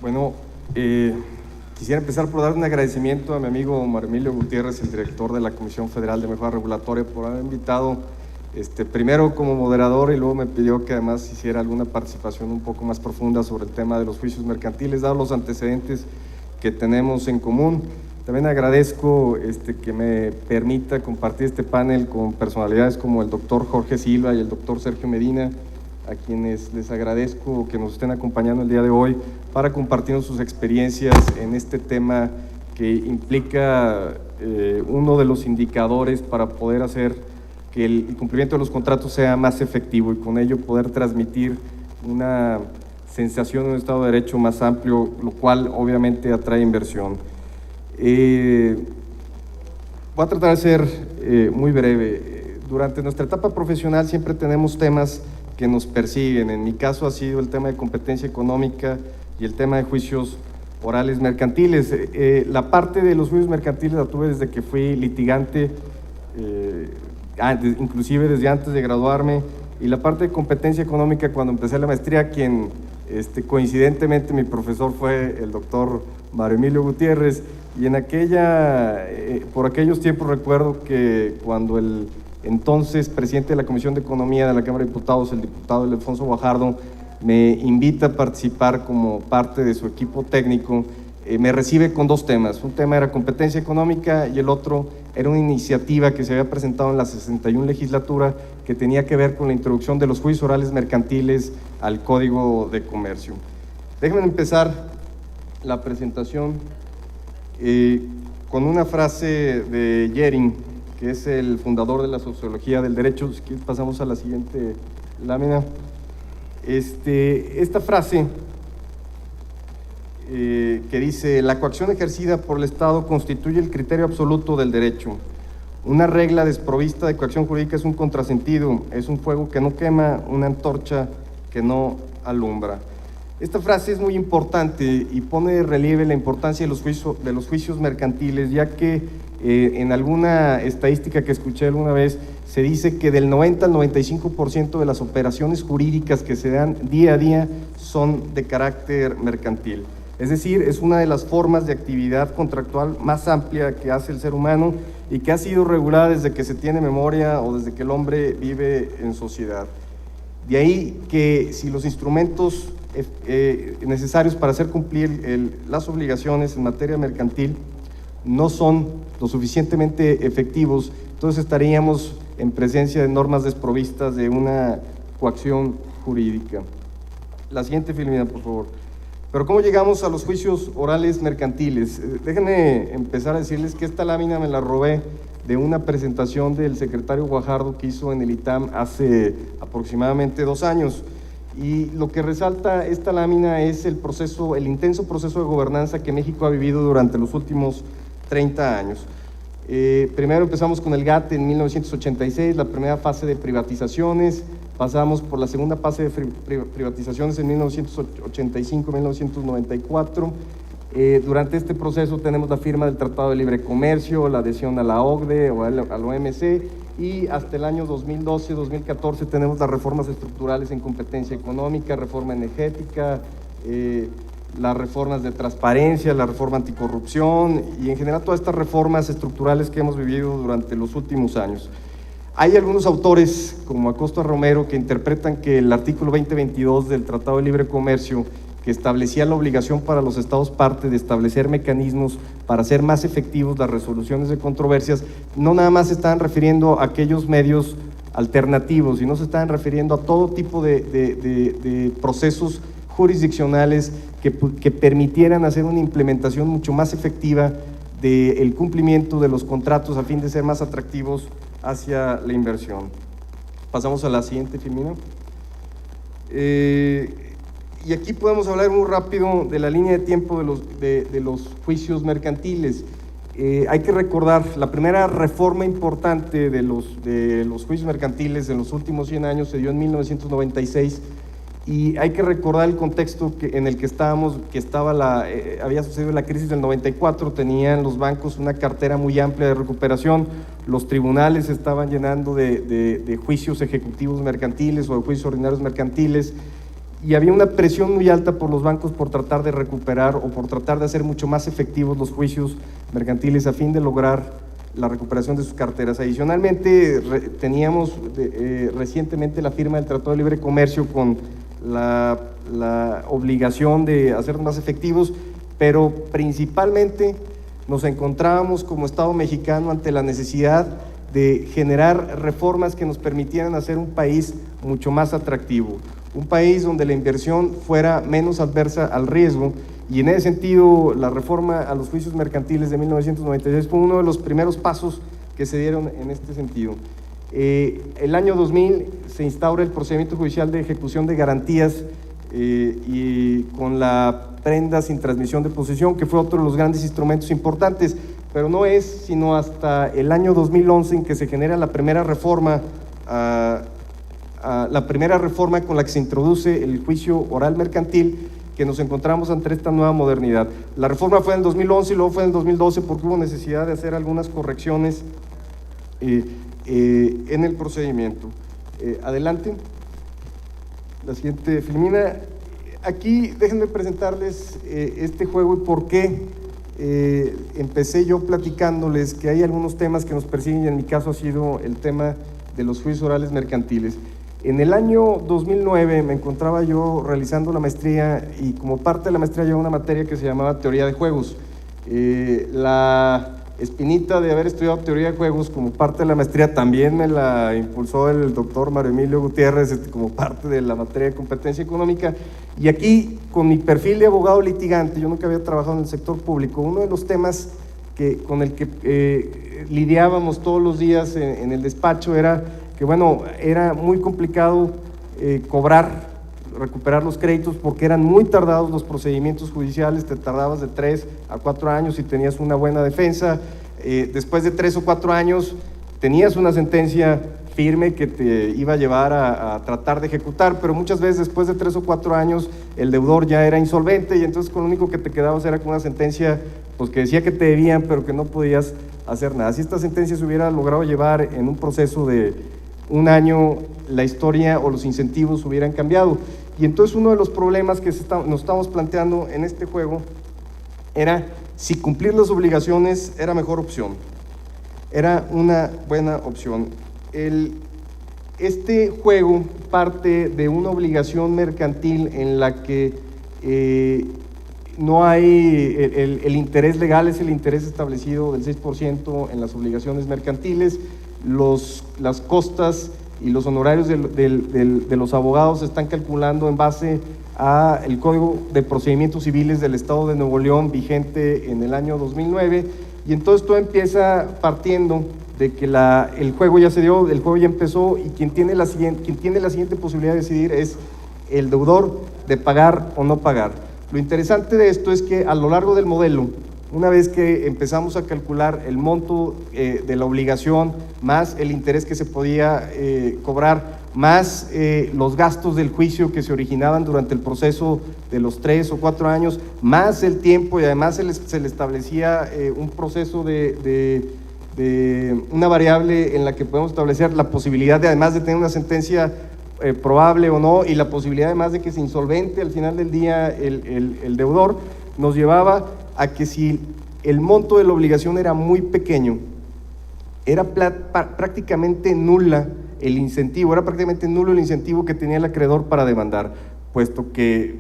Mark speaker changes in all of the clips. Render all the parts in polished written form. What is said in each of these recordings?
Speaker 1: Bueno, quisiera empezar por dar un agradecimiento a mi amigo Mario Emilio Gutiérrez, el director de la Comisión Federal de Mejora Regulatoria, por haber invitado primero como moderador y luego me pidió que además hiciera alguna participación un poco más profunda sobre el tema de los juicios mercantiles, dados los antecedentes que tenemos en común. También agradezco que me permita compartir este panel con personalidades como el doctor Jorge Silva y el doctor Sergio Medina, a quienes les agradezco que nos estén acompañando el día de hoy para compartirnos sus experiencias en este tema que implica uno de los indicadores para poder hacer que el cumplimiento de los contratos sea más efectivo y con ello poder transmitir una sensación de un Estado de Derecho más amplio, lo cual obviamente atrae inversión. Voy a tratar de ser muy breve. Durante nuestra etapa profesional siempre tenemos temas que nos persiguen. En mi caso ha sido el tema de competencia económica y el tema de juicios orales mercantiles. La parte de los juicios mercantiles la tuve desde que fui litigante, inclusive desde antes de graduarme, y la parte de competencia económica cuando empecé la maestría, quien coincidentemente mi profesor fue el doctor Mario Emilio Gutiérrez, y por aquellos tiempos recuerdo que cuando el entonces presidente de la Comisión de Economía de la Cámara de Diputados, el diputado Alfonso Guajardo, me invita a participar como parte de su equipo técnico. Me recibe con dos temas. Un tema era competencia económica y el otro era una iniciativa que se había presentado en la 61 legislatura que tenía que ver con la introducción de los juicios orales mercantiles al Código de Comercio. Déjenme empezar la presentación con una frase de Jering, que es el fundador de la sociología del derecho. Si quieres, pasamos a la siguiente lámina. Esta frase que dice: la coacción ejercida por el Estado constituye el criterio absoluto del derecho. Una regla desprovista de coacción jurídica es un contrasentido, es un fuego que no quema, una antorcha que no alumbra. Esta frase es muy importante y pone de relieve la importancia de los juicios mercantiles, ya que en alguna estadística que escuché alguna vez se dice que del 90 al 95% de las operaciones jurídicas que se dan día a día son de carácter mercantil. Es decir, es una de las formas de actividad contractual más amplia que hace el ser humano y que ha sido regulada desde que se tiene memoria o desde que el hombre vive en sociedad. De ahí que si los instrumentos necesarios para hacer cumplir las obligaciones en materia mercantil no son lo suficientemente efectivos, entonces estaríamos en presencia de normas desprovistas de una coacción jurídica. La siguiente, Filomena, por favor. Pero ¿cómo llegamos a los juicios orales mercantiles? Déjenme empezar a decirles que esta lámina me la robé de una presentación del secretario Guajardo que hizo en el ITAM hace aproximadamente 2 años. Y lo que resalta esta lámina es el intenso proceso de gobernanza que México ha vivido durante los últimos 30 años. Primero empezamos con el GATT en 1986, la primera fase de privatizaciones, pasamos por la segunda fase de privatizaciones en 1985-1994. Durante este proceso tenemos la firma del Tratado de Libre Comercio, la adhesión a la OCDE o al OMC, y hasta el año 2012-2014 tenemos las reformas estructurales en competencia económica, reforma energética, las reformas de transparencia, la reforma anticorrupción y en general todas estas reformas estructurales que hemos vivido durante los últimos años. Hay algunos autores, como Acosta Romero, que interpretan que el artículo 2022 del Tratado de Libre Comercio, que establecía la obligación para los Estados parte de establecer mecanismos para hacer más efectivos las resoluciones de controversias, no nada más se estaban refiriendo a aquellos medios alternativos, sino se estaban refiriendo a todo tipo de procesos jurisdiccionales que permitieran hacer una implementación mucho más efectiva del cumplimiento de los contratos a fin de ser más atractivos hacia la inversión. Pasamos a la siguiente, Filomena. Y aquí podemos hablar muy rápido de la línea de tiempo de los juicios mercantiles. Hay que recordar, la primera reforma importante de los juicios mercantiles en los últimos 100 años se dio en 1996, y hay que recordar el contexto en el que estábamos, había sucedido la crisis del 94, tenían los bancos una cartera muy amplia de recuperación, los tribunales estaban llenando de juicios ejecutivos mercantiles o de juicios ordinarios mercantiles, y había una presión muy alta por los bancos por tratar de recuperar o por tratar de hacer mucho más efectivos los juicios mercantiles a fin de lograr la recuperación de sus carteras. Adicionalmente, teníamos recientemente la firma del Tratado de Libre Comercio con la obligación de hacerlos más efectivos, pero principalmente nos encontrábamos como Estado mexicano ante la necesidad de generar reformas que nos permitieran hacer un país mucho más atractivo, un país donde la inversión fuera menos adversa al riesgo, y en ese sentido la reforma a los juicios mercantiles de 1996 fue uno de los primeros pasos que se dieron en este sentido. El año 2000 se instaura el procedimiento judicial de ejecución de garantías y con la prenda sin transmisión de posesión, que fue otro de los grandes instrumentos importantes, pero no es sino hasta el año 2011 en que se genera la primera reforma con la que se introduce el juicio oral mercantil, que nos encontramos ante esta nueva modernidad. La reforma fue en el 2011 y luego fue en el 2012 porque hubo necesidad de hacer algunas correcciones en el procedimiento. Adelante. La siguiente, Filmina. Aquí déjenme presentarles este juego y por qué empecé yo platicándoles que hay algunos temas que nos persiguen, y en mi caso ha sido el tema de los juicios orales mercantiles. En el año 2009 me encontraba yo realizando la maestría y como parte de la maestría llevaba una materia que se llamaba Teoría de Juegos. La espinita de haber estudiado Teoría de Juegos como parte de la maestría también me la impulsó el doctor Mario Emilio Gutiérrez como parte de la materia de competencia económica, y aquí con mi perfil de abogado litigante, yo nunca había trabajado en el sector público, uno de los temas con el que lidiábamos todos los días en el despacho era que, bueno, era muy complicado recuperar los créditos porque eran muy tardados los procedimientos judiciales, te tardabas de 3 a 4 años y tenías una buena defensa, después de 3 o 4 años tenías una sentencia firme que te iba a llevar a tratar de ejecutar, pero muchas veces después de 3 o 4 años el deudor ya era insolvente y entonces con lo único que te quedabas era con una sentencia pues que decía que te debían pero que no podías hacer nada. Si esta sentencia se hubiera logrado llevar en un proceso de un año, la historia o los incentivos hubieran cambiado. Y entonces uno de los problemas que nos estamos planteando en este juego era si cumplir las obligaciones era mejor opción, era una buena opción. Este juego parte de una obligación mercantil en la que no hay, el interés legal es el interés establecido del 6% en las obligaciones mercantiles, las costas y los honorarios de los abogados se están calculando en base a el Código de Procedimientos Civiles del Estado de Nuevo León, vigente en el año 2009, y entonces todo empieza partiendo de que el juego ya se dio, el juego ya empezó, y quien tiene la siguiente posibilidad de decidir es el deudor de pagar o no pagar. Lo interesante de esto es que a lo largo del modelo, una vez que empezamos a calcular el monto de la obligación, más el interés que se podía cobrar, más los gastos del juicio que se originaban durante el proceso de los 3 o 4 años, más el tiempo, y además se le establecía un proceso de una variable en la que podemos establecer la posibilidad de, además de tener una sentencia probable o no, y la posibilidad además de que se insolvente al final del día el deudor, nos llevaba a que si el monto de la obligación era muy pequeño, era prácticamente nulo el incentivo que tenía el acreedor para demandar, puesto que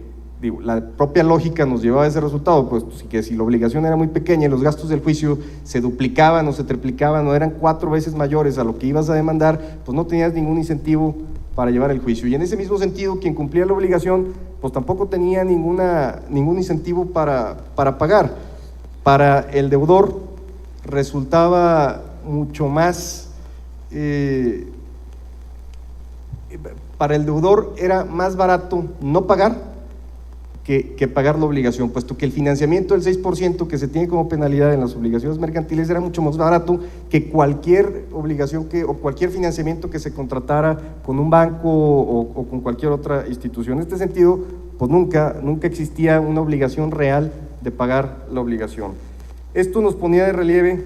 Speaker 1: la propia lógica nos llevaba a ese resultado, pues que si la obligación era muy pequeña y los gastos del juicio se duplicaban o se triplicaban o eran 4 veces mayores a lo que ibas a demandar, pues no tenías ningún incentivo para llevar el juicio. Y en ese mismo sentido, quien cumplía la obligación, pues tampoco tenía ningún incentivo para pagar. Para el deudor resultaba mucho más, para el deudor era más barato no pagar que pagar la obligación, puesto que el financiamiento del 6% que se tiene como penalidad en las obligaciones mercantiles era mucho más barato que cualquier obligación o cualquier financiamiento que se contratara con un banco o con cualquier otra institución. En este sentido, pues nunca existía una obligación real de pagar la obligación. Esto nos ponía de relieve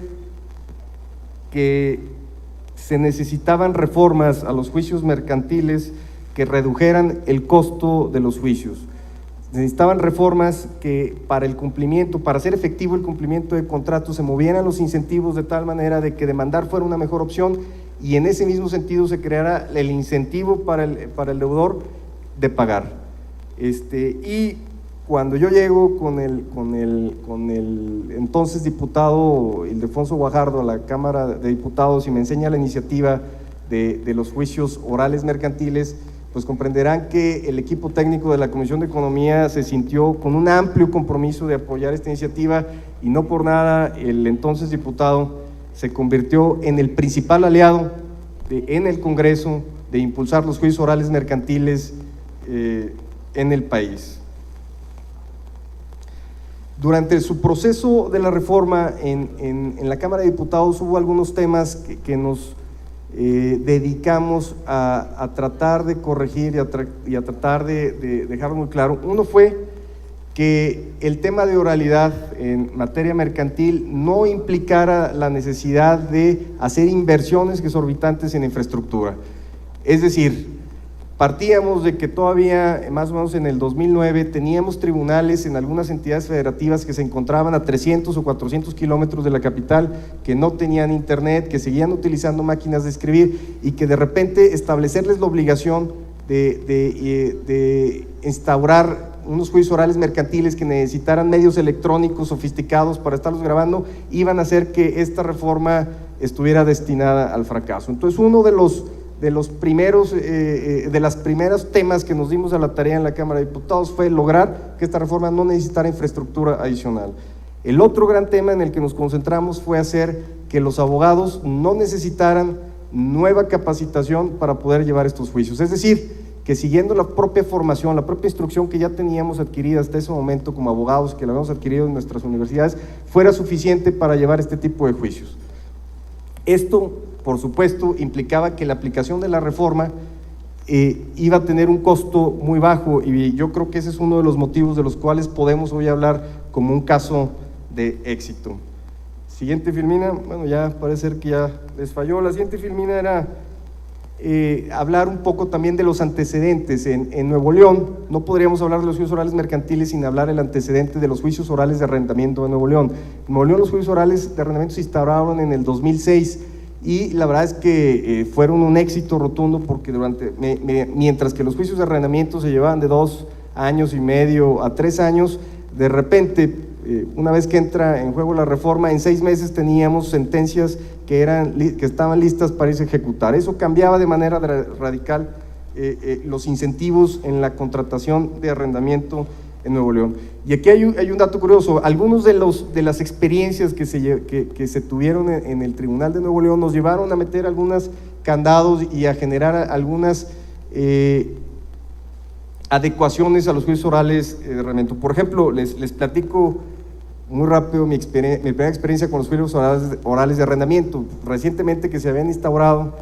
Speaker 1: que se necesitaban reformas a los juicios mercantiles que redujeran el costo de los juicios. Necesitaban reformas que para el cumplimiento, para hacer efectivo el cumplimiento de contratos, se movieran los incentivos de tal manera de que demandar fuera una mejor opción y en ese mismo sentido se creara el incentivo para el deudor de pagar. Y cuando yo llego con el entonces diputado Ildefonso Guajardo a la Cámara de Diputados y me enseña la iniciativa de los juicios orales mercantiles, pues comprenderán que el equipo técnico de la Comisión de Economía se sintió con un amplio compromiso de apoyar esta iniciativa y no por nada el entonces diputado se convirtió en el principal aliado en el Congreso de impulsar los juicios orales mercantiles en el país. Durante su proceso de la reforma en la Cámara de Diputados hubo algunos temas que nos dedicamos a tratar de corregir y a tratar de dejarlo muy claro. Uno fue que el tema de oralidad en materia mercantil no implicara la necesidad de hacer inversiones exorbitantes en infraestructura. Es decir, partíamos de que todavía, más o menos en el 2009, teníamos tribunales en algunas entidades federativas que se encontraban a 300 o 400 kilómetros de la capital, que no tenían internet, que seguían utilizando máquinas de escribir y que de repente establecerles la obligación de instaurar unos juicios orales mercantiles que necesitaran medios electrónicos sofisticados para estarlos grabando, iban a hacer que esta reforma estuviera destinada al fracaso. Entonces, uno de los primeros temas que nos dimos a la tarea en la Cámara de Diputados fue lograr que esta reforma no necesitara infraestructura adicional. El otro gran tema en el que nos concentramos fue hacer que los abogados no necesitaran nueva capacitación para poder llevar estos juicios, es decir, que siguiendo la propia formación, la propia instrucción que ya teníamos adquirida hasta ese momento como abogados, que la habíamos adquirido en nuestras universidades, fuera suficiente para llevar este tipo de juicios. Esto, por supuesto, implicaba que la aplicación de la reforma iba a tener un costo muy bajo y yo creo que ese es uno de los motivos de los cuales podemos hoy hablar como un caso de éxito. Siguiente filmina, bueno, ya parece ser que ya les falló. La siguiente filmina era hablar un poco también de los antecedentes. En Nuevo León no podríamos hablar de los juicios orales mercantiles sin hablar del antecedente de los juicios orales de arrendamiento de Nuevo León. En Nuevo León los juicios orales de arrendamiento se instauraron en el 2006 y la verdad es que fueron un éxito rotundo porque mientras que los juicios de arrendamiento se llevaban de 2 años y medio a 3 años, de repente una vez que entra en juego la reforma, en 6 meses teníamos sentencias que estaban listas para irse a ejecutar. Eso cambiaba de manera radical los incentivos en la contratación de arrendamiento en Nuevo León. Y aquí hay un dato curioso. Algunos de las experiencias que se tuvieron en el Tribunal de Nuevo León nos llevaron a meter algunos candados y a generar algunas adecuaciones a los juicios orales de arrendamiento. Por ejemplo, les platico muy rápido mi primera experiencia con los juicios orales de arrendamiento. Recientemente que se habían instaurado,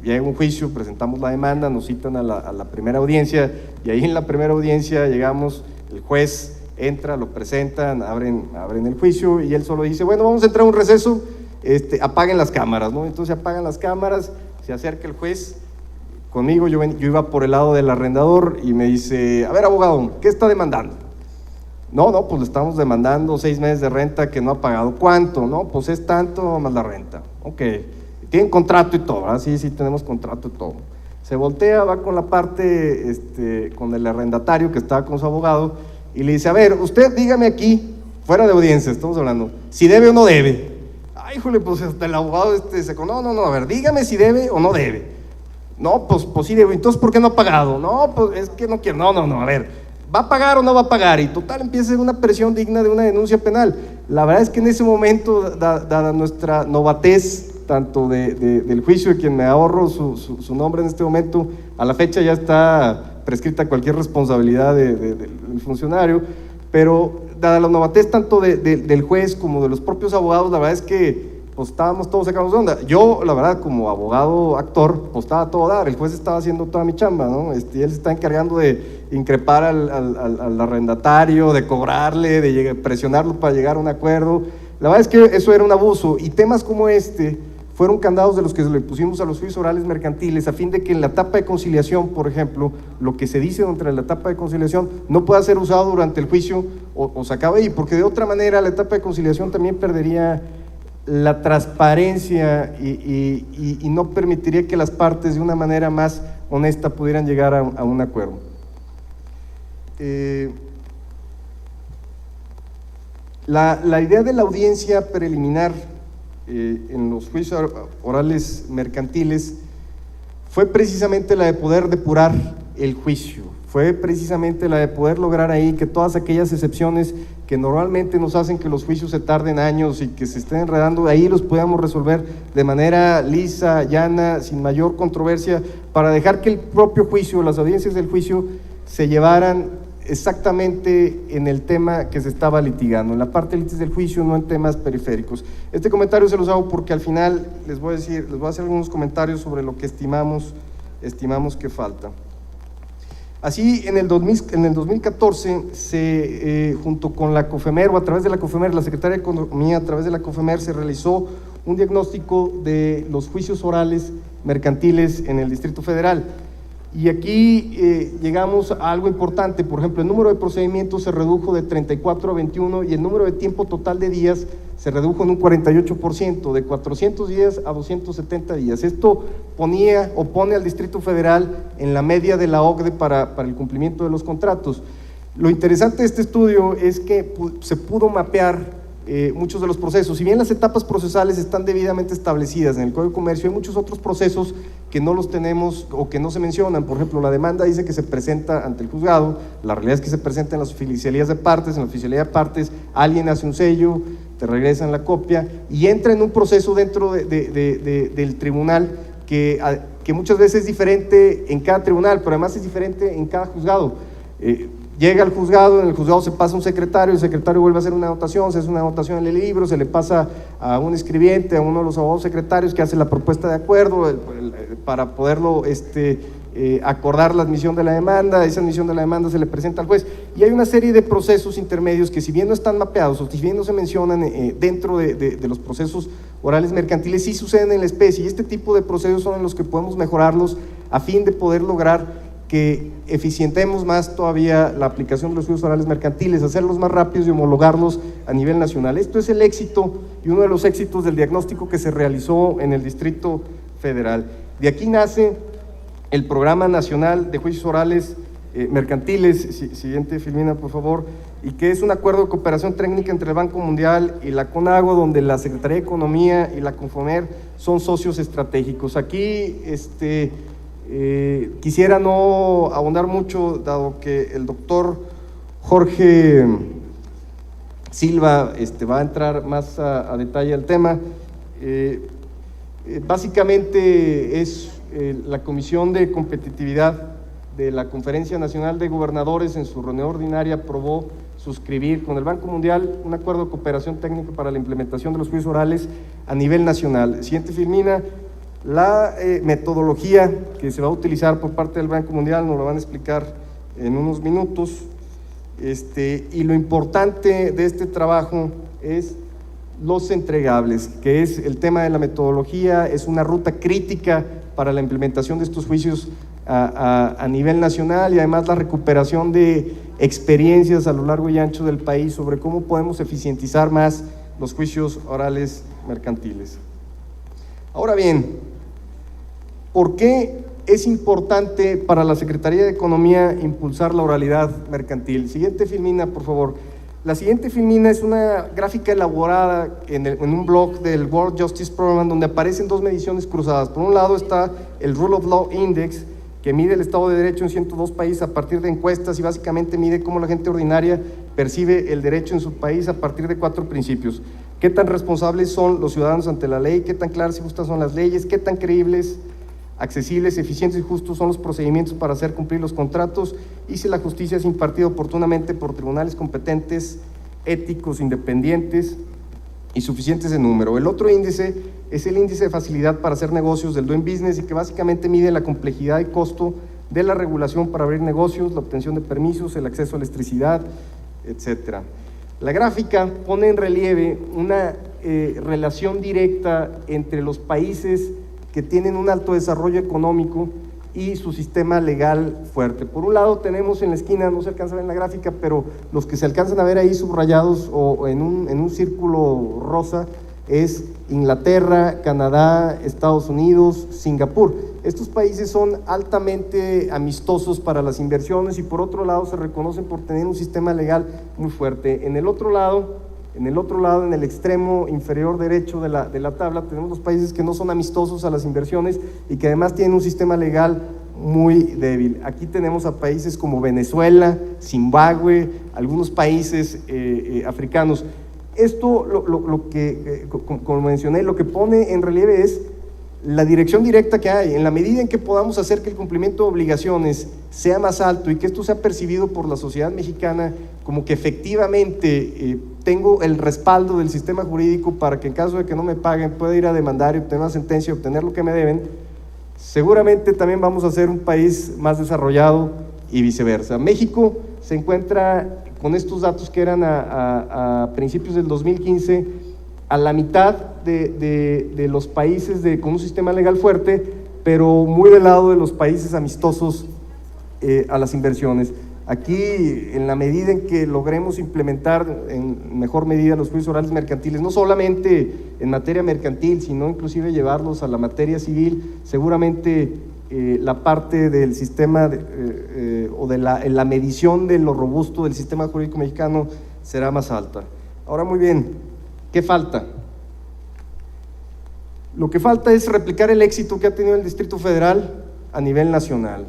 Speaker 1: llega un juicio, presentamos la demanda, nos citan a la primera audiencia y ahí en la primera audiencia llegamos, el juez entra, lo presentan, abren el juicio y él solo dice, bueno, vamos a entrar a un receso, apaguen las cámaras, ¿no? Entonces apagan las cámaras, se acerca el juez conmigo, yo iba por el lado del arrendador y me dice, a ver, abogado, ¿qué está demandando? No, pues le estamos demandando 6 meses de renta que no ha pagado. ¿Cuánto? No, pues es tanto más la renta. Ok, tienen contrato y todo, ¿verdad? Sí, tenemos contrato y todo. Se voltea, va con la parte, con el arrendatario que estaba con su abogado y le dice, a ver, usted dígame aquí, fuera de audiencia, estamos hablando, si debe o no debe. Ay, híjole, pues hasta el abogado no, a ver, dígame si debe o no debe. No, pues sí debe. Entonces, ¿por qué no ha pagado? No, pues es que no quiero. No, a ver, ¿va a pagar o no va a pagar? Y total empieza a ser una presión digna de una denuncia penal. La verdad es que en ese momento, dada nuestra novatez, tanto del juicio de quien me ahorro su nombre en este momento, a la fecha ya está prescrita cualquier responsabilidad del funcionario, pero dada la novatez tanto del juez como de los propios abogados, la verdad es que pues estábamos todos sacados de onda. Yo, la verdad, como abogado actor, pues estaba todo a dar, el juez estaba haciendo toda mi chamba, ¿no? Y él se está encargando de increpar al arrendatario, de cobrarle, de presionarlo para llegar a un acuerdo. La verdad es que eso era un abuso, y temas como fueron candados de los que le pusimos a los juicios orales mercantiles a fin de que en la etapa de conciliación, por ejemplo, lo que se dice dentro de la etapa de conciliación no pueda ser usado durante el juicio o se acabe ahí, porque de otra manera la etapa de conciliación también perdería la transparencia y no permitiría que las partes de una manera más honesta pudieran llegar a un acuerdo. La idea de la audiencia preliminar en los juicios orales mercantiles fue precisamente la de poder depurar el juicio, fue precisamente la de poder lograr ahí que todas aquellas excepciones que normalmente nos hacen que los juicios se tarden años y que se estén enredando, ahí los podamos resolver de manera lisa, llana, sin mayor controversia, para dejar que el propio juicio, las audiencias del juicio, se llevaran exactamente en el tema que se estaba litigando, en la parte litis del juicio, no en temas periféricos. Este comentario se los hago porque al final les voy a hacer algunos comentarios sobre lo que estimamos que falta. Así, en el 2014, junto con la COFEMER, o a través de la COFEMER, la Secretaría de Economía, a través de la COFEMER, se realizó un diagnóstico de los juicios orales mercantiles en el Distrito Federal. Y aquí llegamos a algo importante. Por ejemplo, el número de procedimientos se redujo de 34 a 21 y el número de tiempo total de días se redujo en un 48%, de 400 días a 270 días. Esto pone al Distrito Federal en la media de la OCDE para el cumplimiento de los contratos. Lo interesante de este estudio es que se pudo mapear muchos de los procesos. Si bien las etapas procesales están debidamente establecidas en el Código de Comercio, hay muchos otros procesos que no los tenemos o que no se mencionan. Por ejemplo, la demanda dice que se presenta ante el juzgado, la realidad es que se presenta en las oficialías de partes, en la oficialía de partes alguien hace un sello, te regresan la copia y entra en un proceso dentro del tribunal que muchas veces es diferente en cada tribunal, pero además es diferente en cada juzgado. Llega al juzgado, en el juzgado se pasa a un secretario, el secretario vuelve a hacer una anotación, se hace una anotación en el libro, se le pasa a un escribiente, a uno de los abogados secretarios que hace la propuesta de acuerdo para poderlo acordar la admisión de la demanda, esa admisión de la demanda se le presenta al juez y hay una serie de procesos intermedios que si bien no están mapeados o si bien no se mencionan dentro de los procesos orales mercantiles, sí suceden en la especie y este tipo de procesos son en los que podemos mejorarlos a fin de poder lograr que eficientemos más todavía la aplicación de los juicios orales mercantiles, hacerlos más rápidos y homologarlos a nivel nacional. Esto es el éxito y uno de los éxitos del diagnóstico que se realizó en el Distrito Federal. De aquí nace el Programa Nacional de Juicios Orales Mercantiles, siguiente Filmina por favor, y que es un acuerdo de cooperación técnica entre el Banco Mundial y la CONAGO, donde la Secretaría de Economía y la CONFOMER son socios estratégicos. Aquí quisiera no abundar mucho, dado que el doctor Jorge Silva va a entrar más a detalle al tema. Básicamente es la Comisión de Competitividad de la Conferencia Nacional de Gobernadores en su reunión ordinaria aprobó suscribir con el Banco Mundial un acuerdo de cooperación técnica para la implementación de los juicios orales a nivel nacional. Siguiente Filmina. La metodología que se va a utilizar por parte del Banco Mundial nos lo van a explicar en unos minutos, y lo importante de este trabajo es los entregables, que es el tema de la metodología, es una ruta crítica para la implementación de estos juicios a nivel nacional y además la recuperación de experiencias a lo largo y ancho del país sobre cómo podemos eficientizar más los juicios orales mercantiles. Ahora bien, ¿por qué es importante para la Secretaría de Economía impulsar la oralidad mercantil? Siguiente Filmina, por favor. La siguiente Filmina es una gráfica elaborada en un blog del World Justice Program donde aparecen dos mediciones cruzadas. Por un lado está el Rule of Law Index, que mide el Estado de Derecho en 102 países a partir de encuestas y básicamente mide cómo la gente ordinaria percibe el derecho en su país a partir de 4 principios. ¿Qué tan responsables son los ciudadanos ante la ley? ¿Qué tan claras y justas son las leyes? ¿Qué tan creíbles, accesibles, eficientes y justos son los procedimientos para hacer cumplir los contratos? Y si la justicia es impartida oportunamente por tribunales competentes, éticos, independientes y suficientes en número. El otro índice es el índice de facilidad para hacer negocios del Doing Business y que básicamente mide la complejidad y costo de la regulación para abrir negocios, la obtención de permisos, el acceso a electricidad, etcétera. La gráfica pone en relieve una relación directa entre los países que tienen un alto desarrollo económico y su sistema legal fuerte. Por un lado tenemos en la esquina, no se alcanza a ver en la gráfica, pero los que se alcanzan a ver ahí subrayados o en un círculo rosa es Inglaterra, Canadá, Estados Unidos, Singapur. Estos países son altamente amistosos para las inversiones y por otro lado se reconocen por tener un sistema legal muy fuerte. En el otro lado, en el extremo inferior derecho de la tabla, tenemos los países que no son amistosos a las inversiones y que además tienen un sistema legal muy débil. Aquí tenemos a países como Venezuela, Zimbabue, algunos países africanos. Esto, lo que, como mencioné, lo que pone en relieve es la dirección directa que hay. En la medida en que podamos hacer que el cumplimiento de obligaciones sea más alto y que esto sea percibido por la sociedad mexicana como que efectivamente tengo el respaldo del sistema jurídico para que en caso de que no me paguen pueda ir a demandar y obtener una sentencia y obtener lo que me deben, seguramente también vamos a ser un país más desarrollado y viceversa. México se encuentra con estos datos que eran a principios del 2015 a la mitad de los países con un sistema legal fuerte, pero muy del lado de los países amistosos a las inversiones. Aquí, en la medida en que logremos implementar en mejor medida los juicios orales mercantiles, no solamente en materia mercantil, sino inclusive llevarlos a la materia civil, seguramente la parte del sistema o de la medición de lo robusto del sistema jurídico mexicano será más alta. Ahora, muy bien, ¿qué falta? Lo que falta es replicar el éxito que ha tenido el Distrito Federal a nivel nacional.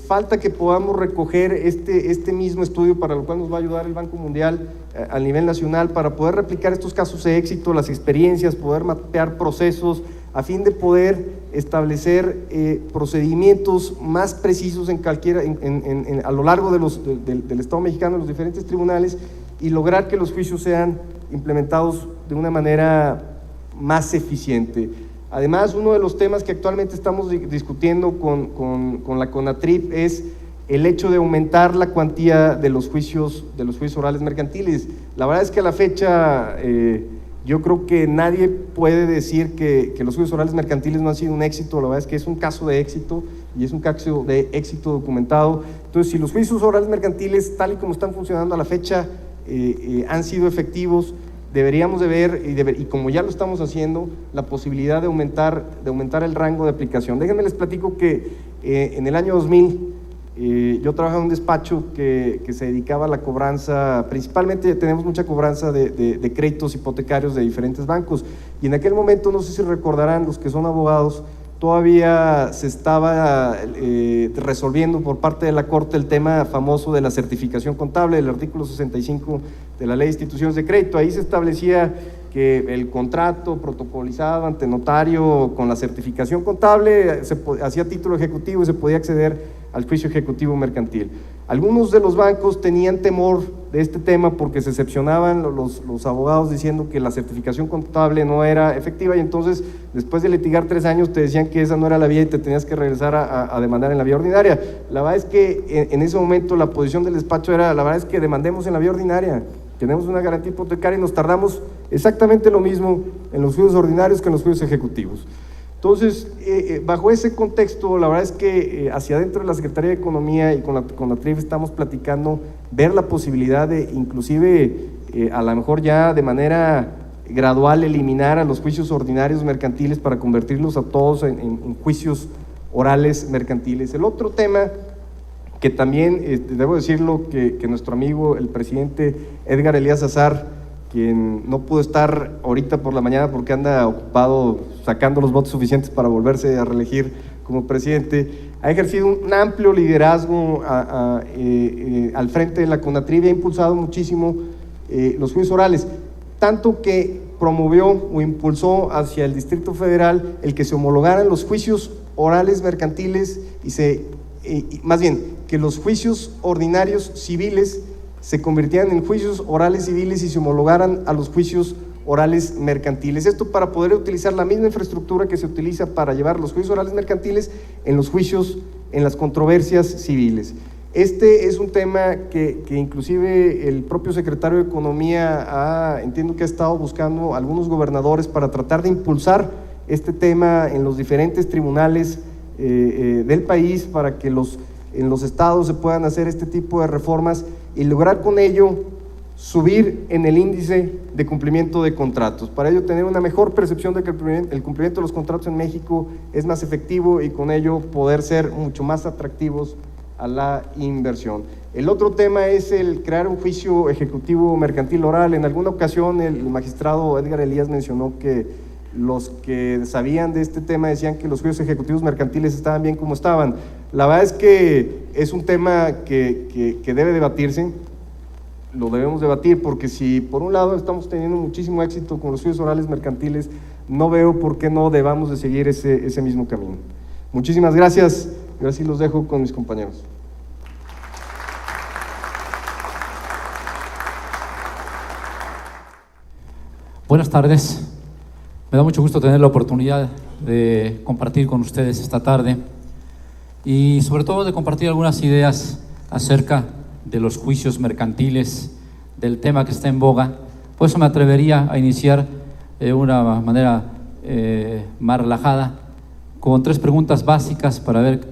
Speaker 1: Falta que podamos recoger este mismo estudio, para lo cual nos va a ayudar el Banco Mundial a nivel nacional, para poder replicar estos casos de éxito, las experiencias, poder mapear procesos, a fin de poder establecer procedimientos más precisos a lo largo del Estado mexicano, en los diferentes tribunales, y lograr que los juicios sean implementados de una manera más eficiente. Además, uno de los temas que actualmente estamos discutiendo con la CONATRIP es el hecho de aumentar la cuantía de los juicios orales mercantiles. La verdad es que a la fecha yo creo que nadie puede decir que los juicios orales mercantiles no han sido un éxito. La verdad es que es un caso de éxito y es un caso de éxito documentado. Entonces, si los juicios orales mercantiles, tal y como están funcionando a la fecha, han sido efectivos, deberíamos de ver, y como ya lo estamos haciendo, la posibilidad de aumentar el rango de aplicación. Déjenme les platico que en el año 2000 yo trabajaba en un despacho que se dedicaba a la cobranza, principalmente tenemos mucha cobranza de créditos hipotecarios de diferentes bancos, y en aquel momento, no sé si recordarán los que son abogados, todavía se estaba resolviendo por parte de la Corte el tema famoso de la certificación contable, del artículo 65 de la Ley de Instituciones de Crédito. Ahí se establecía que el contrato protocolizado ante notario con la certificación contable se hacía título ejecutivo y se podía acceder al juicio ejecutivo mercantil. Algunos de los bancos tenían temor de este tema porque se excepcionaban los abogados diciendo que la certificación contable no era efectiva, y entonces después de litigar 3 años te decían que esa no era la vía y te tenías que regresar a demandar en la vía ordinaria. La verdad es que en ese momento la posición del despacho era: la verdad es que demandemos en la vía ordinaria, tenemos una garantía hipotecaria y nos tardamos exactamente lo mismo en los juicios ordinarios que en los juicios ejecutivos. Entonces, bajo ese contexto, la verdad es que hacia adentro de la Secretaría de Economía y con la TRIF estamos platicando ver la posibilidad de, inclusive, a lo mejor ya de manera gradual, eliminar a los juicios ordinarios mercantiles para convertirlos a todos en juicios orales mercantiles. El otro tema que también, debo decirlo, que nuestro amigo, el presidente Edgar Elías Azar, quien no pudo estar ahorita por la mañana porque anda ocupado sacando los votos suficientes para volverse a reelegir como presidente, ha ejercido un amplio liderazgo al frente de la CONATRIP y ha impulsado muchísimo los juicios orales, tanto que promovió o impulsó hacia el Distrito Federal el que se homologaran los juicios orales mercantiles más bien, que los juicios ordinarios civiles se convirtieran en juicios orales civiles y se homologaran a los juicios orales mercantiles. Esto para poder utilizar la misma infraestructura que se utiliza para llevar los juicios orales mercantiles en los juicios, en las controversias civiles. Este es un tema que inclusive el propio secretario de Economía entiendo que ha estado buscando algunos gobernadores para tratar de impulsar este tema en los diferentes tribunales del país para que en los estados se puedan hacer este tipo de reformas y lograr con ello subir en el índice de cumplimiento de contratos. Para ello tener una mejor percepción de que el cumplimiento de los contratos en México es más efectivo y con ello poder ser mucho más atractivos a la inversión. El otro tema es el crear un juicio ejecutivo mercantil oral. En alguna ocasión el magistrado Edgar Elías mencionó que los que sabían de este tema decían que los juicios ejecutivos mercantiles estaban bien como estaban. La verdad es que es un tema que debe debatirse, lo debemos debatir, porque si por un lado estamos teniendo muchísimo éxito con los juicios orales mercantiles, no veo por qué no debamos de seguir ese mismo camino. Muchísimas gracias, y ahora sí los dejo con mis compañeros.
Speaker 2: Buenas tardes. Me da mucho gusto tener la oportunidad de compartir con ustedes esta tarde y sobre todo de compartir algunas ideas acerca de los juicios mercantiles, del tema que está en boga. Por eso me atrevería a iniciar de una manera más relajada con 3 preguntas básicas para ver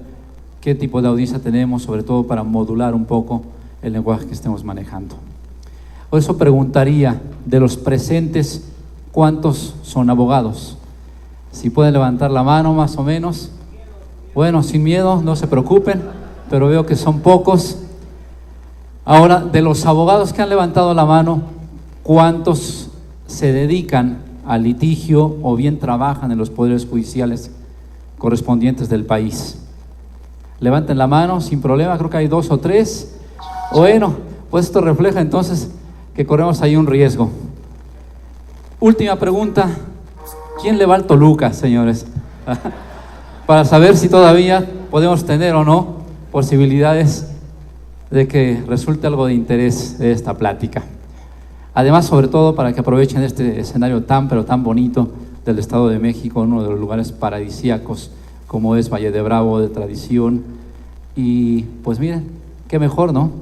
Speaker 2: qué tipo de audiencia tenemos, sobre todo para modular un poco el lenguaje que estemos manejando. Por eso preguntaría, de los presentes, ¿cuántos son abogados? Si pueden levantar la mano más o menos. Bueno, sin miedo, no se preocupen, pero veo que son pocos. Ahora, de los abogados que han levantado la mano, ¿cuántos se dedican al litigio o bien trabajan en los poderes judiciales correspondientes del país? Levanten la mano sin problema, creo que hay 2 o 3. Bueno, pues esto refleja entonces que corremos ahí un riesgo. Última pregunta, ¿quién le va al Toluca, señores? Para saber si todavía podemos tener o no posibilidades de que resulte algo de interés de esta plática. Además, sobre todo, para que aprovechen este escenario pero tan bonito del Estado de México, uno de los lugares paradisíacos como es Valle de Bravo, de tradición. Y pues miren, qué mejor, ¿no?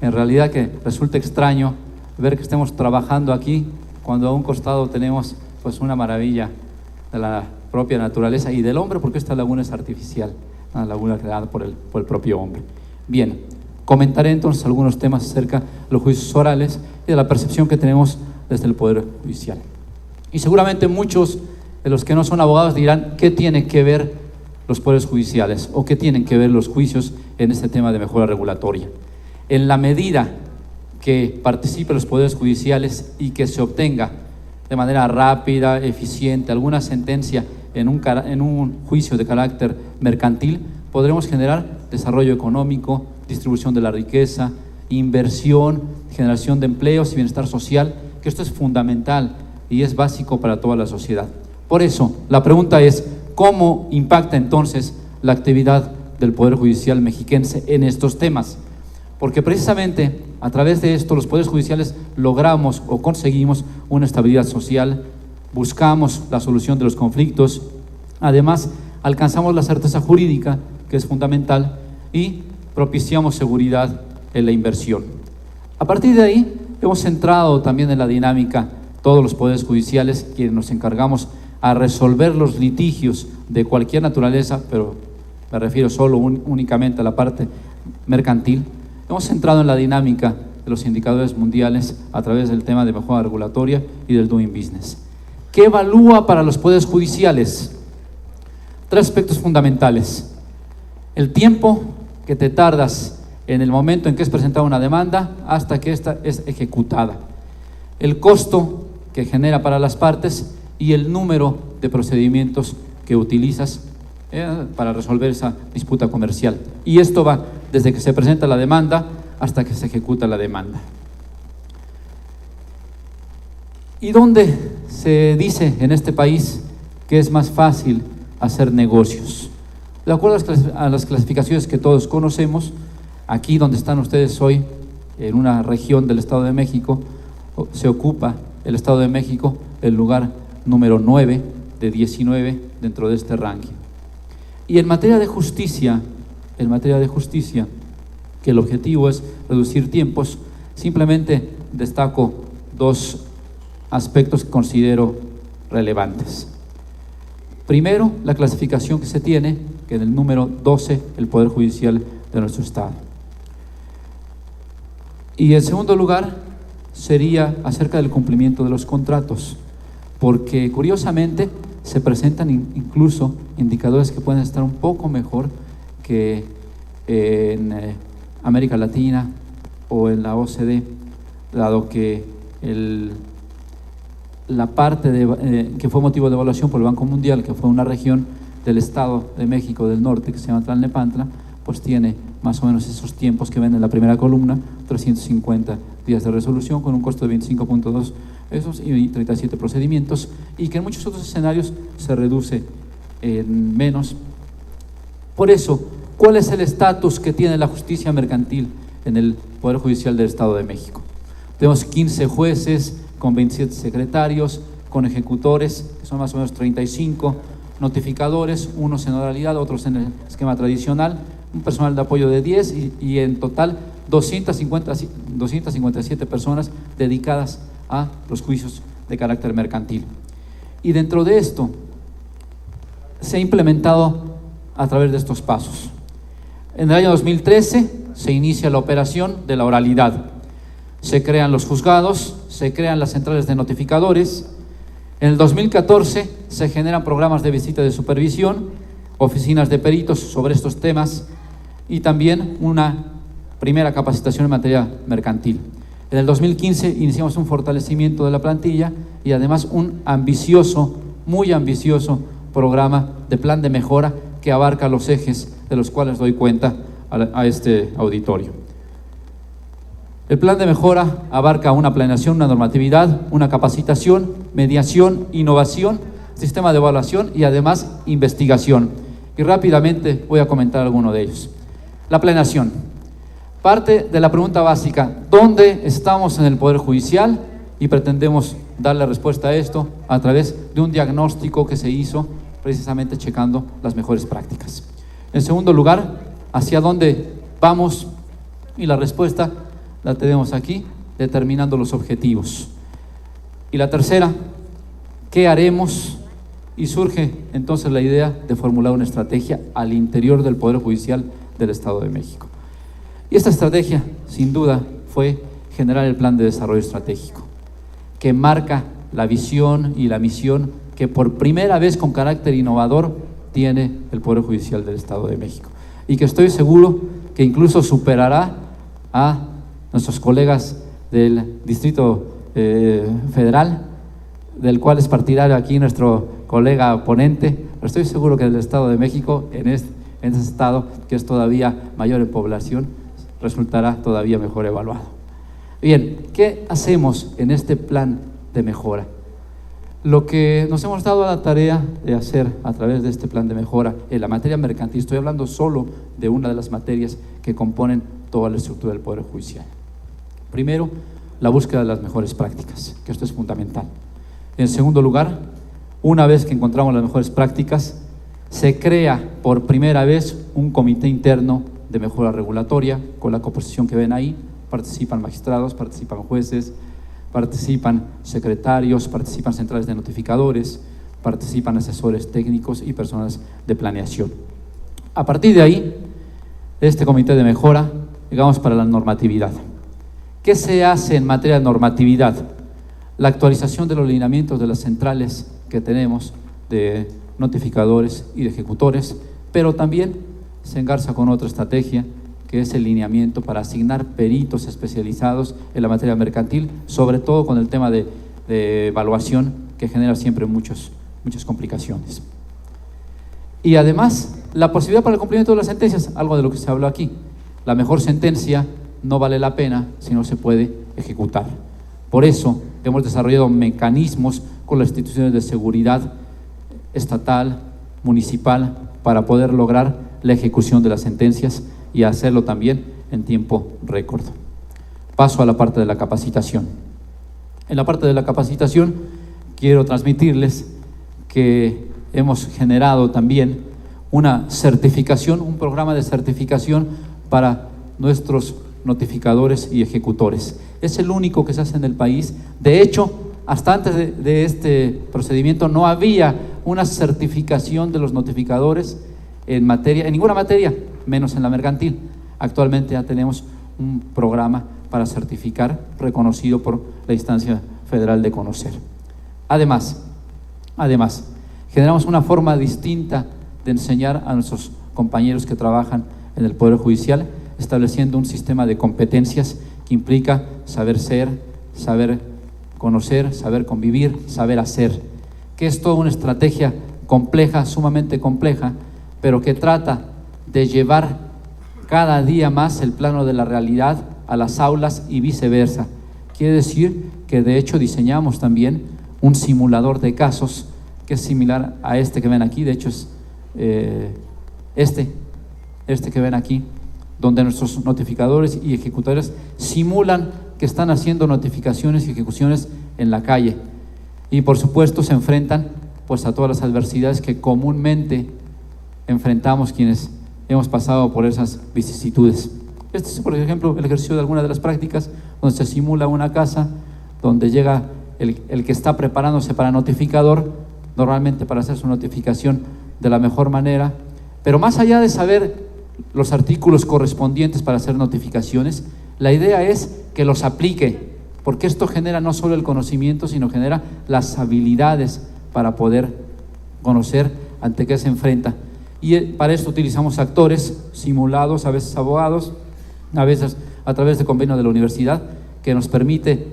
Speaker 2: En realidad que resulta extraño ver que estemos trabajando aquí cuando a un costado tenemos pues una maravilla de la propia naturaleza y del hombre, porque esta laguna es artificial, una laguna creada por el propio hombre. Bien, comentaré entonces algunos temas acerca de los juicios orales y de la percepción que tenemos desde el Poder Judicial. Y seguramente muchos de los que no son abogados dirán, ¿qué tiene que ver los poderes judiciales o qué tienen que ver los juicios en este tema de mejora regulatoria? En la medida que participen los poderes judiciales y que se obtenga de manera rápida, eficiente, alguna sentencia en un juicio de carácter mercantil, podremos generar desarrollo económico, distribución de la riqueza, inversión, generación de empleos y bienestar social, que esto es fundamental y es básico para toda la sociedad. Por eso, la pregunta es, ¿cómo impacta entonces la actividad del Poder Judicial mexiquense en estos temas? Porque precisamente a través de esto los poderes judiciales logramos o conseguimos una estabilidad social, buscamos la solución de los conflictos, además alcanzamos la certeza jurídica, que es fundamental, y propiciamos seguridad en la inversión. A partir de ahí hemos centrado también en la dinámica todos los poderes judiciales, quienes nos encargamos a resolver los litigios de cualquier naturaleza, pero me refiero solo únicamente a la parte mercantil. Hemos centrado en la dinámica de los indicadores mundiales a través del tema de mejora regulatoria y del doing business. ¿Qué evalúa para los poderes judiciales? 3 aspectos fundamentales. El tiempo que te tardas en el momento en que es presentada una demanda hasta que ésta es ejecutada. El costo que genera para las partes y el número de procedimientos que utilizas para resolver esa disputa comercial. Y esto va desde que se presenta la demanda hasta que se ejecuta la demanda. ¿Y dónde se dice en este país que es más fácil hacer negocios? De acuerdo a las clasificaciones que todos conocemos, aquí donde están ustedes hoy, en una región del Estado de México, se ocupa el Estado de México el lugar número 9 de 19 dentro de este ranking. Y en materia de justicia, que el objetivo es reducir tiempos, simplemente destaco dos aspectos que considero relevantes. Primero, la clasificación que se tiene, que en el número 12, el Poder Judicial de nuestro Estado. Y en segundo lugar, sería acerca del cumplimiento de los contratos, porque curiosamente se presentan incluso indicadores que pueden estar un poco mejor que en América Latina o en la OCDE, dado que la parte que fue motivo de evaluación por el Banco Mundial, que fue una región del Estado de México del Norte que se llama Tlalnepantla, pues tiene más o menos esos tiempos que ven en la primera columna, 350 días de resolución con un costo de 25.2 pesos y 37 procedimientos, y que en muchos otros escenarios se reduce en menos. Por eso, ¿cuál es el estatus que tiene la justicia mercantil en el Poder Judicial del Estado de México? Tenemos 15 jueces con 27 secretarios, con ejecutores, que son más o menos 35, notificadores, unos en oralidad, otros en el esquema tradicional, un personal de apoyo de 10 y en total 257 personas dedicadas a los juicios de carácter mercantil. Y dentro de esto se ha implementado a través de estos pasos. En el año 2013 se inicia la operación de la oralidad. Se crean los juzgados, se crean las centrales de notificadores. En el 2014 se generan programas de visita de supervisión, oficinas de peritos sobre estos temas y también una primera capacitación en materia mercantil. En el 2015 iniciamos un fortalecimiento de la plantilla y además un ambicioso, muy ambicioso programa de plan de mejora que abarca los ejes de los cuales doy cuenta a este auditorio. El plan de mejora abarca una planeación, una normatividad, una capacitación, mediación, innovación, sistema de evaluación y además investigación. Y rápidamente voy a comentar alguno de ellos. La planeación. Parte de la pregunta básica, ¿dónde estamos en el Poder Judicial? Y pretendemos darle respuesta a esto a través de un diagnóstico que se hizo precisamente checando las mejores prácticas. En segundo lugar, ¿hacia dónde vamos? Y la respuesta la tenemos aquí, determinando los objetivos. Y la tercera, ¿qué haremos? Y surge entonces la idea de formular una estrategia al interior del Poder Judicial del Estado de México. Y esta estrategia, sin duda, fue generar el Plan de Desarrollo Estratégico, que marca la visión y la misión que por primera vez con carácter innovador tiene el Poder Judicial del Estado de México. Y que estoy seguro que incluso superará a nuestros colegas del Distrito Federal, del cual es partidario aquí nuestro colega ponente, pero estoy seguro que el Estado de México, en ese estado que es todavía mayor en población, resultará todavía mejor evaluado. Bien, ¿qué hacemos en este plan de mejora? Lo que nos hemos dado a la tarea de hacer a través de este plan de mejora en la materia mercantil, estoy hablando solo de una de las materias que componen toda la estructura del Poder Judicial. Primero, la búsqueda de las mejores prácticas, que esto es fundamental. En segundo lugar, una vez que encontramos las mejores prácticas, se crea por primera vez un comité interno de mejora regulatoria, con la composición que ven ahí. Participan magistrados, participan jueces, participan secretarios, participan centrales de notificadores, participan asesores técnicos y personas de planeación. A partir de ahí, de este comité de mejora, llegamos para la normatividad. ¿Qué se hace en materia de normatividad? La actualización de los lineamientos de las centrales que tenemos de notificadores y de ejecutores, pero también se engarza con otra estrategia, que es el lineamiento para asignar peritos especializados en la materia mercantil, sobre todo con el tema de evaluación, que genera siempre muchas complicaciones. Y además, la posibilidad para el cumplimiento de las sentencias, algo de lo que se habló aquí. La mejor sentencia no vale la pena si no se puede ejecutar. Por eso hemos desarrollado mecanismos con las instituciones de seguridad estatal, municipal, para poder lograr la ejecución de las sentencias y hacerlo también en tiempo récord. Paso a la parte de la capacitación. En la parte de la capacitación quiero transmitirles que hemos generado también una certificación, un programa de certificación para nuestros notificadores y ejecutores. Es el único que se hace en el país. De hecho, hasta antes de este procedimiento no había una certificación de los notificadores en ninguna materia, menos en la mercantil. Actualmente ya tenemos un programa para certificar, reconocido por la instancia federal de conocer. Además, generamos una forma distinta de enseñar a nuestros compañeros que trabajan en el Poder Judicial, estableciendo un sistema de competencias que implica saber ser, saber conocer, saber convivir, saber hacer, que es toda una estrategia compleja, sumamente compleja, pero que trata de llevar cada día más el plano de la realidad a las aulas y viceversa. Quiere decir que de hecho diseñamos también un simulador de casos que es similar a este que ven aquí. De hecho es este que ven aquí, donde nuestros notificadores y ejecutores simulan que están haciendo notificaciones y ejecuciones en la calle, y por supuesto se enfrentan pues a todas las adversidades que comúnmente enfrentamos quienes hemos pasado por esas vicisitudes. Este es, por ejemplo, el ejercicio de alguna de las prácticas donde se simula una casa, donde llega el que está preparándose para notificador, normalmente para hacer su notificación de la mejor manera, pero más allá de saber los artículos correspondientes para hacer notificaciones, la idea es que los aplique, porque esto genera no solo el conocimiento, sino genera las habilidades para poder conocer ante qué se enfrenta. Y para esto utilizamos actores simulados, a veces abogados, a veces a través de convenio de la universidad, que nos permite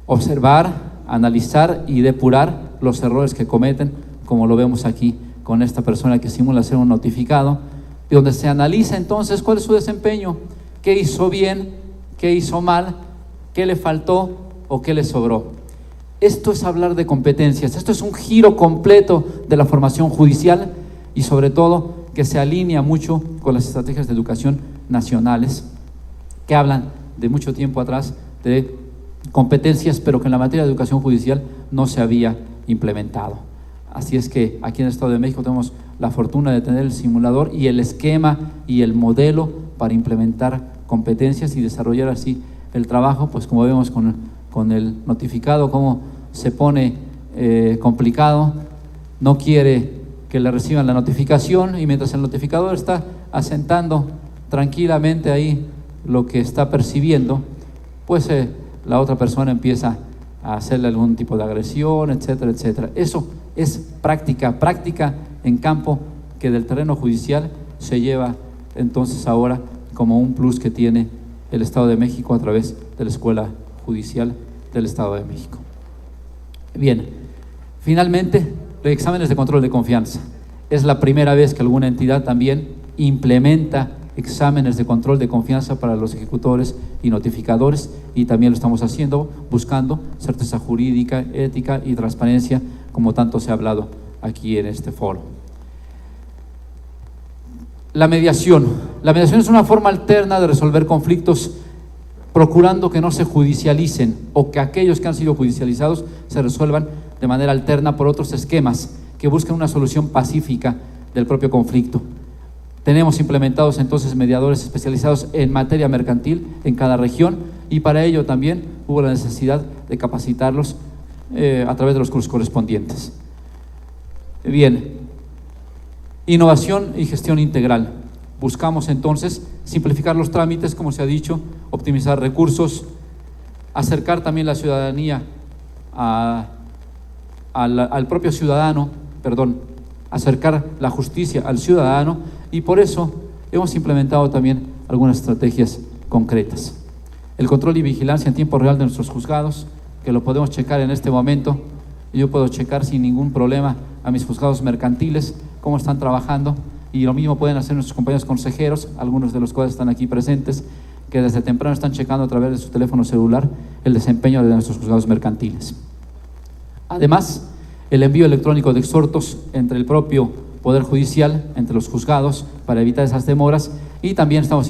Speaker 2: observar, analizar y depurar los errores que cometen, como lo vemos aquí con esta persona que simula ser un notificado, donde se analiza entonces cuál es su desempeño, qué hizo bien, qué hizo mal, qué le faltó o qué le sobró. Esto es hablar de competencias, esto es un giro completo de la formación judicial y sobre todo que se alinea mucho con las estrategias de educación nacionales que hablan de mucho tiempo atrás de competencias, pero que en la materia de educación judicial no se había implementado. Así es que aquí en el Estado de México tenemos la fortuna de tener el simulador y el esquema y el modelo para implementar competencias y desarrollar así el trabajo, pues como vemos con el notificado, cómo se pone complicado, no quiere que le reciban la notificación, y mientras el notificador está asentando tranquilamente ahí lo que está percibiendo, pues la otra persona empieza a hacerle algún tipo de agresión, etcétera, etcétera. Eso es práctica en campo que del terreno judicial se lleva entonces ahora como un plus que tiene el Estado de México a través de la Escuela Judicial del Estado de México. Bien, finalmente, los exámenes de control de confianza. Es la primera vez que alguna entidad también implementa exámenes de control de confianza para los ejecutores y notificadores, y también lo estamos haciendo buscando certeza jurídica, ética y transparencia, como tanto se ha hablado aquí en este foro. La mediación. La mediación es una forma alterna de resolver conflictos, procurando que no se judicialicen o que aquellos que han sido judicializados se resuelvan de manera alterna por otros esquemas que buscan una solución pacífica del propio conflicto. Tenemos implementados entonces mediadores especializados en materia mercantil en cada región, y para ello también hubo la necesidad de capacitarlos a través de los cursos correspondientes. Bien, innovación y gestión integral. Buscamos entonces simplificar los trámites, como se ha dicho, optimizar recursos, acercar también la ciudadanía al propio ciudadano, acercar la justicia al ciudadano, y por eso hemos implementado también algunas estrategias concretas. El control y vigilancia en tiempo real de nuestros juzgados, que lo podemos checar en este momento. Yo puedo checar sin ningún problema a mis juzgados mercantiles cómo están trabajando, y lo mismo pueden hacer nuestros compañeros consejeros, algunos de los cuales están aquí presentes, que desde temprano están checando a través de su teléfono celular el desempeño de nuestros juzgados mercantiles. Además, el envío electrónico de exhortos entre el propio Poder Judicial, entre los juzgados, para evitar esas demoras, y también estamos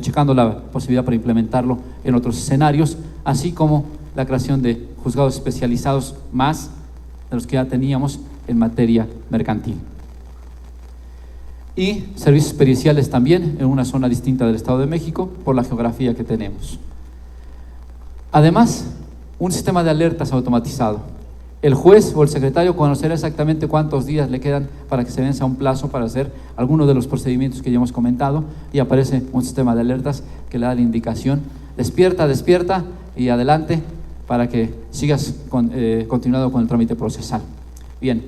Speaker 2: checando la posibilidad para implementarlo en otros escenarios, así como la creación de juzgados especializados más de los que ya teníamos en materia mercantil. y servicios periciales también en una zona distinta del Estado de México por la geografía que tenemos. Además, un sistema de alertas automatizado. El juez o el secretario conocerá exactamente cuántos días le quedan para que se venza un plazo para hacer alguno de los procedimientos que ya hemos comentado, y aparece un sistema de alertas que le da la indicación: despierta, despierta y adelante, para que sigas continuado con el trámite procesal. Bien,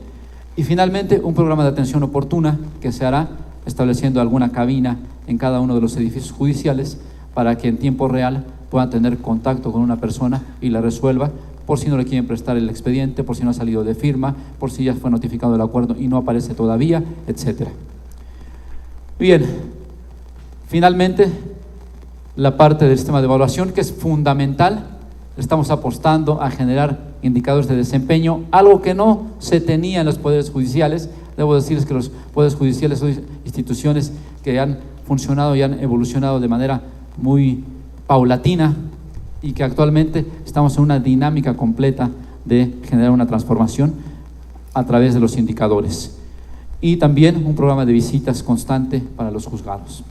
Speaker 2: y finalmente un programa de atención oportuna que se hará estableciendo alguna cabina en cada uno de los edificios judiciales para que en tiempo real puedan tener contacto con una persona y la resuelva, por si no le quieren prestar el expediente, por si no ha salido de firma, por si ya fue notificado el acuerdo y no aparece todavía, etc. Bien, finalmente la parte del sistema de evaluación, que es fundamental. Estamos apostando a generar indicadores de desempeño, algo que no se tenía en los poderes judiciales. Debo decirles que los poderes judiciales son instituciones que han funcionado y han evolucionado de manera muy paulatina, y que actualmente estamos en una dinámica completa de generar una transformación a través de los indicadores. Y también un programa de visitas constante para los juzgados.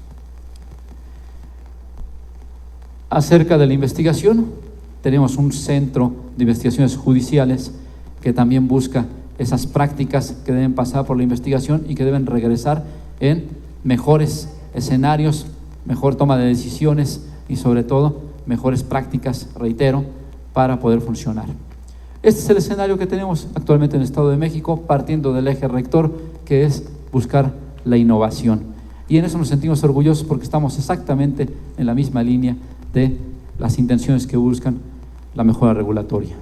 Speaker 2: Acerca de la investigación, tenemos un centro de investigaciones judiciales que también busca esas prácticas que deben pasar por la investigación y que deben regresar en mejores escenarios, mejor toma de decisiones y sobre todo mejores prácticas, reitero, para poder funcionar. Este es el escenario que tenemos actualmente en el Estado de México, partiendo del eje rector, que es buscar la innovación. Y en eso nos sentimos orgullosos porque estamos exactamente en la misma línea de las intenciones que buscan la mejora regulatoria.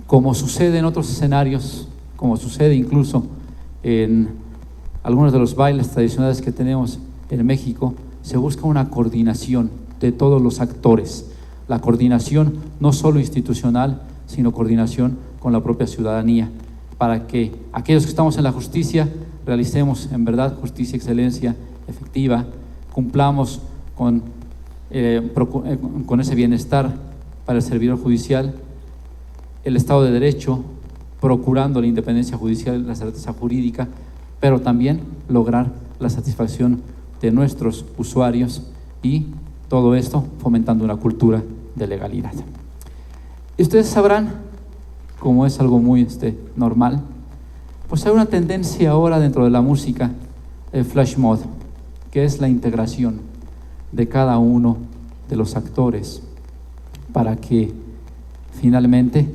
Speaker 2: Como sucede en otros escenarios, como sucede incluso en algunos de los bailes tradicionales que tenemos en México, se busca una coordinación de todos los actores. La coordinación no solo institucional, sino coordinación con la propia ciudadanía, para que aquellos que estamos en la justicia realicemos en verdad justicia, excelencia efectiva, cumplamos con ese bienestar para el servidor judicial, el Estado de Derecho, procurando la independencia judicial, la certeza jurídica, pero también lograr la satisfacción de nuestros usuarios, y todo esto fomentando una cultura de legalidad. Y ustedes sabrán, como es algo muy normal, pues hay una tendencia ahora dentro de la música, el flash mob, que es la integración de cada uno de los actores para que finalmente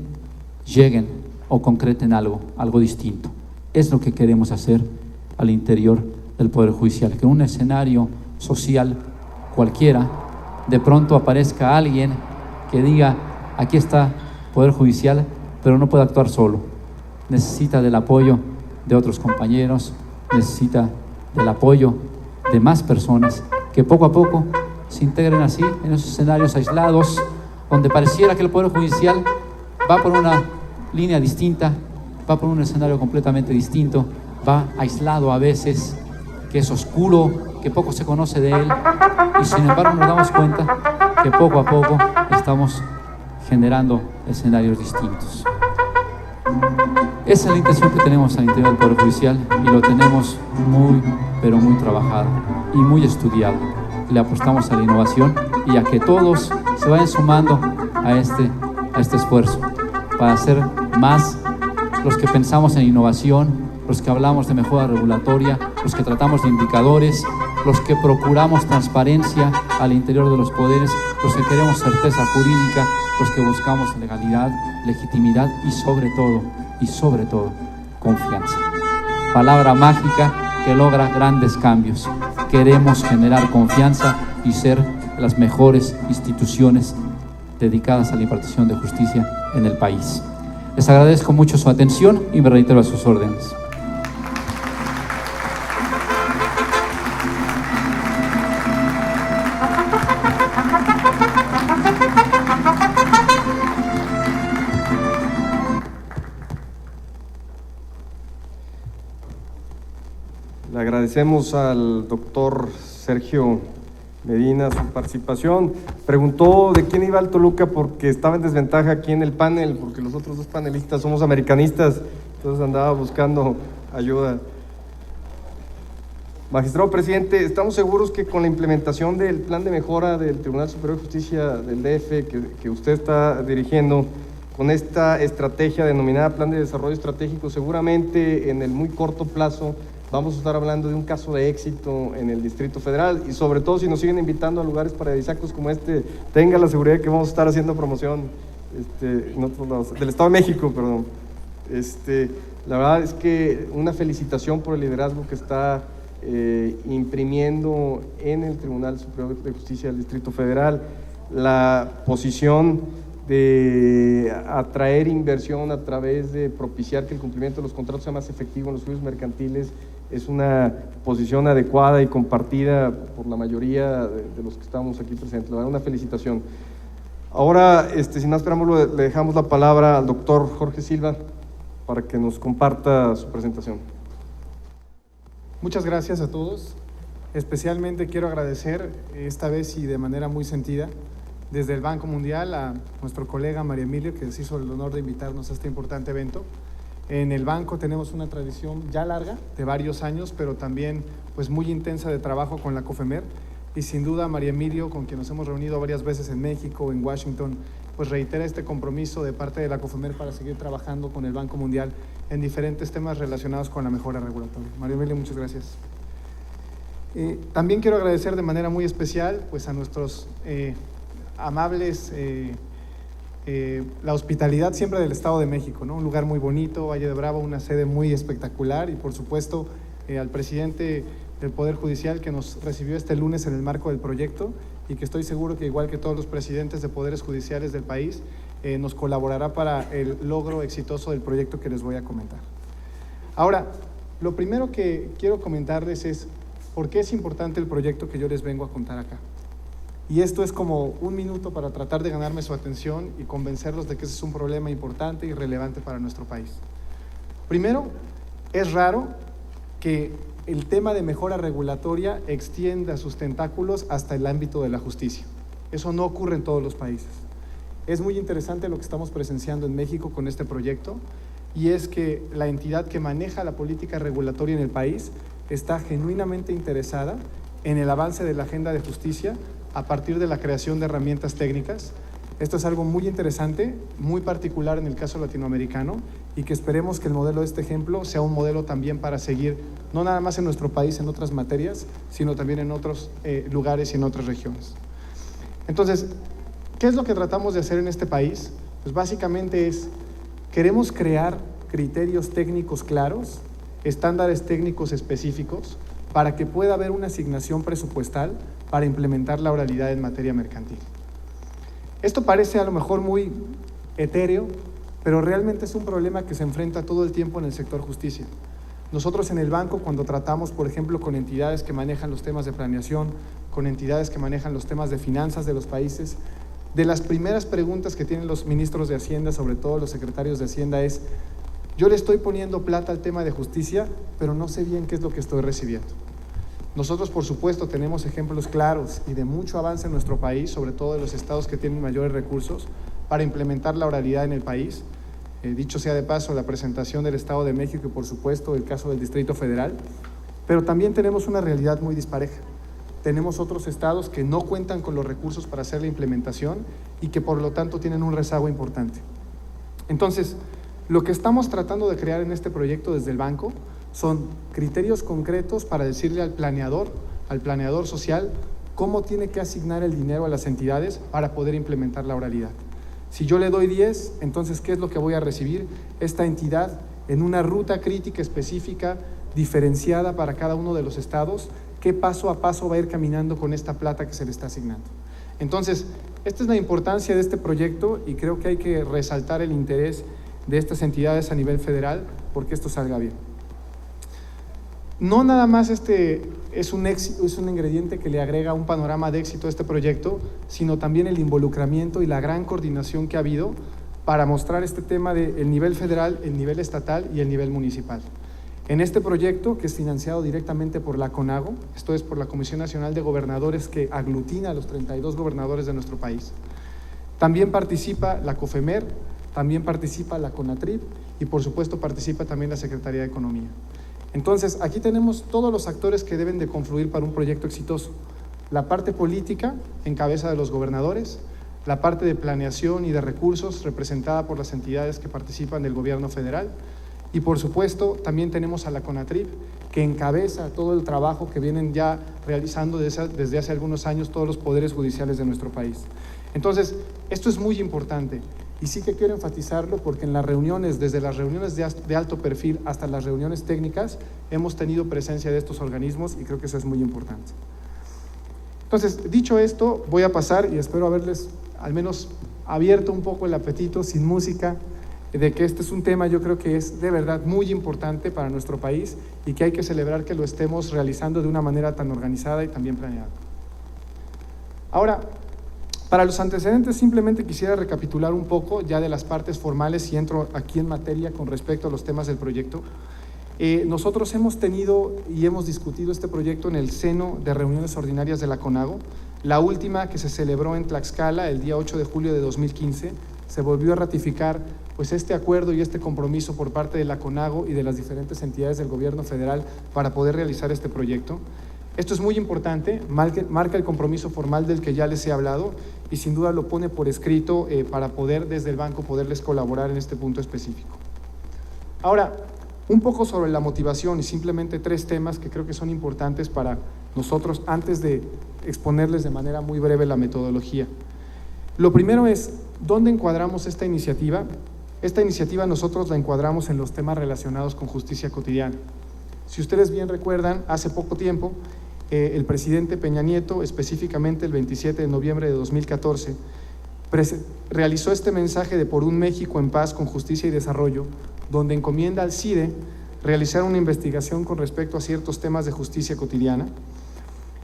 Speaker 2: lleguen o concreten algo distinto. Es lo que queremos hacer al interior del Poder Judicial, que en un escenario social cualquiera de pronto aparezca alguien que diga: aquí está Poder Judicial, pero no puede actuar solo, necesita del apoyo de otros compañeros, necesita del apoyo de más personas que poco a poco se integren así en esos escenarios aislados, donde pareciera que el Poder Judicial va por una línea distinta, va por un escenario completamente distinto, va aislado a veces, que es oscuro, que poco se conoce de él, y sin embargo nos damos cuenta que poco a poco estamos generando escenarios distintos. Esa es la intención que tenemos al interior del Poder Judicial, y lo tenemos muy, pero muy trabajado y muy estudiado. Le apostamos a la innovación y a que todos se vayan sumando a este esfuerzo para ser más los que pensamos en innovación, los que hablamos de mejora regulatoria, los que tratamos de indicadores, los que procuramos transparencia al interior de los poderes, los que queremos certeza jurídica, los que buscamos legalidad, legitimidad y sobre todo, confianza. Palabra mágica que logra grandes cambios. Queremos generar confianza y ser las mejores instituciones dedicadas a la impartición de justicia en el país. Les agradezco mucho su atención y me reitero a sus órdenes.
Speaker 1: Le agradecemos al doctor Sergio Medina su participación. Preguntó de quién iba al Toluca porque estaba en desventaja aquí en el panel, porque los otros dos panelistas somos americanistas, entonces andaba buscando ayuda. Magistrado presidente, estamos seguros que con la implementación del plan de mejora del Tribunal Superior de Justicia del DF que usted está dirigiendo, con esta estrategia denominada Plan de Desarrollo Estratégico, seguramente en el muy corto plazo vamos a estar hablando de un caso de éxito en el Distrito Federal, y sobre todo si nos siguen invitando a lugares paradisíacos como este, tenga la seguridad que vamos a estar haciendo promoción en otros lados, del Estado de México, perdón. La verdad es que una felicitación por el liderazgo que está imprimiendo en el Tribunal Superior de Justicia del Distrito Federal, la posición de atraer inversión a través de propiciar que el cumplimiento de los contratos sea más efectivo en los juicios mercantiles, es una posición adecuada y compartida por la mayoría de los que estamos aquí presentes. La verdad, una felicitación. Ahora, sin más preámbulo, le dejamos la palabra al doctor Jorge Silva para que nos comparta su presentación.
Speaker 3: Muchas gracias a todos. Especialmente quiero agradecer, esta vez y de manera muy sentida, desde el Banco Mundial a nuestro colega María Emilio, que nos hizo el honor de invitarnos a este importante evento. En el banco tenemos una tradición ya larga, de varios años, pero también pues muy intensa de trabajo con la COFEMER, y sin duda María Emilio, con quien nos hemos reunido varias veces en México, en Washington, pues reitera este compromiso de parte de la COFEMER para seguir trabajando con el Banco Mundial en diferentes temas relacionados con la mejora regulatoria. María Emilio, muchas gracias. También quiero agradecer de manera muy especial pues a nuestros amables, la hospitalidad siempre del Estado de México, ¿no? Un lugar muy bonito, Valle de Bravo, una sede muy espectacular, y por supuesto al presidente del Poder Judicial, que nos recibió este lunes en el marco del proyecto, y que estoy seguro que igual que todos los presidentes de poderes judiciales del país, nos colaborará para el logro exitoso del proyecto que les voy a comentar. Ahora, lo primero que quiero comentarles es por qué es importante el proyecto que yo les vengo a contar acá. Y esto es como un minuto para tratar de ganarme su atención y convencerlos de que ese es un problema importante y relevante para nuestro país. Primero, es raro que el tema de mejora regulatoria extienda sus tentáculos hasta el ámbito de la justicia. Eso no ocurre en todos los países. Es muy interesante lo que estamos presenciando en México con este proyecto, y es que la entidad que maneja la política regulatoria en el país está genuinamente interesada en el avance de la agenda de justicia a partir de la creación de herramientas técnicas. Esto es algo muy interesante, muy particular en el caso latinoamericano, y que esperemos que el modelo de este ejemplo sea un modelo también para seguir, no nada más en nuestro país en otras materias, sino también en otros lugares y en otras regiones. Entonces, ¿qué es lo que tratamos de hacer en este país? Pues básicamente queremos crear criterios técnicos claros, estándares técnicos específicos, para que pueda haber una asignación presupuestal para implementar la oralidad en materia mercantil. Esto parece a lo mejor muy etéreo, pero realmente es un problema que se enfrenta todo el tiempo en el sector justicia. Nosotros en el banco, cuando tratamos, por ejemplo, con entidades que manejan los temas de planeación, con entidades que manejan los temas de finanzas de los países, de las primeras preguntas que tienen los ministros de Hacienda, sobre todo los secretarios de Hacienda, es: yo le estoy poniendo plata al tema de justicia, pero no sé bien qué es lo que estoy recibiendo. Nosotros, por supuesto, tenemos ejemplos claros y de mucho avance en nuestro país, sobre todo en los estados que tienen mayores recursos, para implementar la oralidad en el país. Dicho sea de paso, la presentación del Estado de México y, por supuesto, el caso del Distrito Federal. Pero también tenemos una realidad muy dispareja. Tenemos otros estados que no cuentan con los recursos para hacer la implementación y que, por lo tanto, tienen un rezago importante. Entonces, lo que estamos tratando de crear en este proyecto desde el banco son criterios concretos para decirle al planeador social, cómo tiene que asignar el dinero a las entidades para poder implementar la oralidad. Si yo le doy 10, entonces, ¿qué es lo que voy a recibir esta entidad en una ruta crítica específica, diferenciada para cada uno de los estados? ¿Qué paso a paso va a ir caminando con esta plata que se le está asignando? Entonces, esta es la importancia de este proyecto, y creo que hay que resaltar el interés de estas entidades a nivel federal porque esto salga bien. No nada más es un ingrediente que le agrega un panorama de éxito a este proyecto, sino también el involucramiento y la gran coordinación que ha habido para mostrar este tema del nivel federal, el nivel estatal y el nivel municipal. En este proyecto, que es financiado directamente por la CONAGO, esto es por la Comisión Nacional de Gobernadores, que aglutina a los 32 gobernadores de nuestro país, también participa la COFEMER, también participa la CONATRIP y, por supuesto, participa también la Secretaría de Economía. Entonces, aquí tenemos todos los actores que deben de confluir para un proyecto exitoso. La parte política, en cabeza de los gobernadores, la parte de planeación y de recursos, representada por las entidades que participan del gobierno federal, y por supuesto, también tenemos a la CONATRIP, que encabeza todo el trabajo que vienen ya realizando desde hace algunos años todos los poderes judiciales de nuestro país. Entonces, esto es muy importante. Y sí que quiero enfatizarlo porque en las reuniones, desde las reuniones de alto perfil hasta las reuniones técnicas, hemos tenido presencia de estos organismos y creo que eso es muy importante. Entonces, dicho esto, voy a pasar y espero haberles al menos abierto un poco el apetito, sin música, de que este es un tema yo creo que es de verdad muy importante para nuestro país y que hay que celebrar que lo estemos realizando de una manera tan organizada y tan bien planeada. Ahora, para los antecedentes, simplemente quisiera recapitular un poco ya de las partes formales y entro aquí en materia con respecto a los temas del proyecto. Nosotros hemos tenido y hemos discutido este proyecto en el seno de reuniones ordinarias de la CONAGO. La última, que se celebró en Tlaxcala el día 8 de julio de 2015, se volvió a ratificar pues este acuerdo y este compromiso por parte de la CONAGO y de las diferentes entidades del gobierno federal para poder realizar este proyecto. Esto es muy importante, marca el compromiso formal del que ya les he hablado y sin duda lo pone por escrito para poder desde el banco poderles colaborar en este punto específico. Ahora, un poco sobre la motivación y simplemente 3 temas que creo que son importantes para nosotros antes de exponerles de manera muy breve la metodología. Lo primero es, ¿dónde encuadramos esta iniciativa? Esta iniciativa nosotros la encuadramos en los temas relacionados con justicia cotidiana. Si ustedes bien recuerdan, hace poco tiempo, el presidente Peña Nieto, específicamente el 27 de noviembre de 2014, realizó este mensaje de Por un México en paz, con justicia y desarrollo, donde encomienda al CIDE realizar una investigación con respecto a ciertos temas de justicia cotidiana.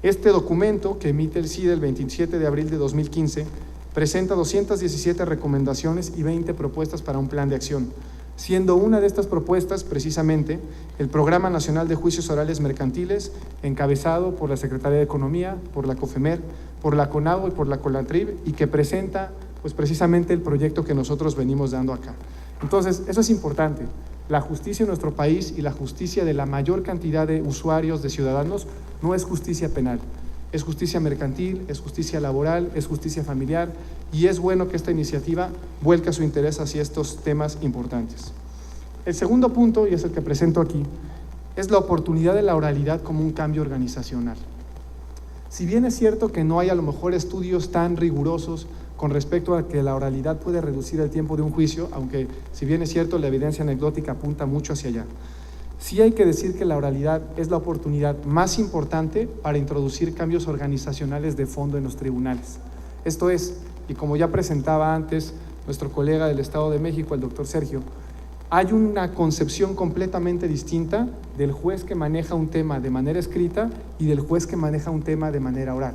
Speaker 3: Este documento que emite el CIDE el 27 de abril de 2015 presenta 217 recomendaciones y 20 propuestas para un plan de acción, siendo una de estas propuestas precisamente el Programa Nacional de Juicios Orales Mercantiles, encabezado por la Secretaría de Economía, por la COFEMER, por la CONAGO y por la CONATRIP, y que presenta pues precisamente el proyecto que nosotros venimos dando acá. Entonces, eso es importante. La justicia en nuestro país y la justicia de la mayor cantidad de usuarios, de ciudadanos, no es justicia penal. Es justicia mercantil, es justicia laboral, es justicia familiar y es bueno que esta iniciativa vuelque su interés hacia estos temas importantes. El segundo punto, y es el que presento aquí, es la oportunidad de la oralidad como un cambio organizacional. Si bien es cierto que no hay a lo mejor estudios tan rigurosos con respecto a que la oralidad puede reducir el tiempo de un juicio, aunque si bien es cierto la evidencia anecdótica apunta mucho hacia allá, sí hay que decir que la oralidad es la oportunidad más importante para introducir cambios organizacionales de fondo en los tribunales. Esto es, y como ya presentaba antes nuestro colega del Estado de México, el doctor Sergio, hay una concepción completamente distinta del juez que maneja un tema de manera escrita y del juez que maneja un tema de manera oral.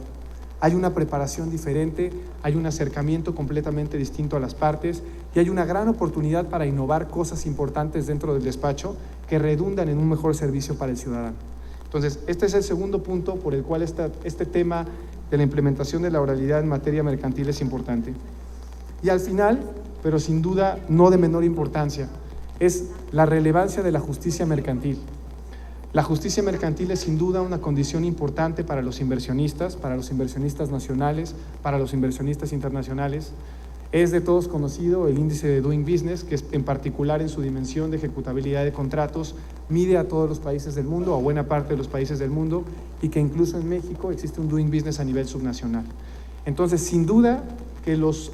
Speaker 3: Hay una preparación diferente, hay un acercamiento completamente distinto a las partes y hay una gran oportunidad para innovar cosas importantes dentro del despacho que redundan en un mejor servicio para el ciudadano. Entonces, este es el segundo punto por el cual este tema de la implementación de la oralidad en materia mercantil es importante. Y al final, pero sin duda no de menor importancia, es la relevancia de la justicia mercantil. La justicia mercantil es sin duda una condición importante para los inversionistas nacionales, para los inversionistas internacionales. Es de todos conocido el índice de Doing Business, que en particular en su dimensión de ejecutabilidad de contratos mide a todos los países del mundo, o buena parte de los países del mundo, y que incluso en México existe un Doing Business a nivel subnacional. Entonces, sin duda que los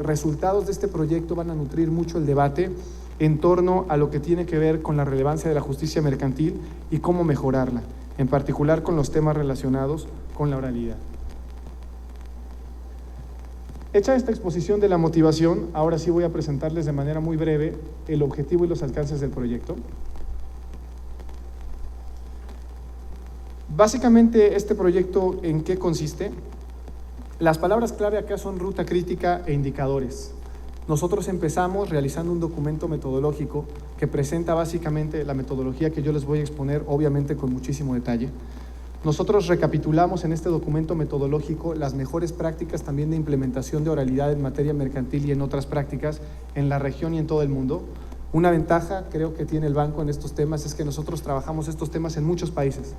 Speaker 3: resultados de este proyecto van a nutrir mucho el debate en torno a lo que tiene que ver con la relevancia de la justicia mercantil y cómo mejorarla, en particular con los temas relacionados con la oralidad. Hecha esta exposición de la motivación, ahora sí voy a presentarles de manera muy breve el objetivo y los alcances del proyecto. Básicamente, este proyecto, ¿en qué consiste? Las palabras clave acá son ruta crítica e indicadores. Nosotros empezamos realizando un documento metodológico que presenta básicamente la metodología que yo les voy a exponer, obviamente con muchísimo detalle. Nosotros recapitulamos en este documento metodológico las mejores prácticas también de implementación de oralidad en materia mercantil y en otras prácticas en la región y en todo el mundo. Una ventaja creo que tiene el banco en estos temas es que nosotros trabajamos estos temas en muchos países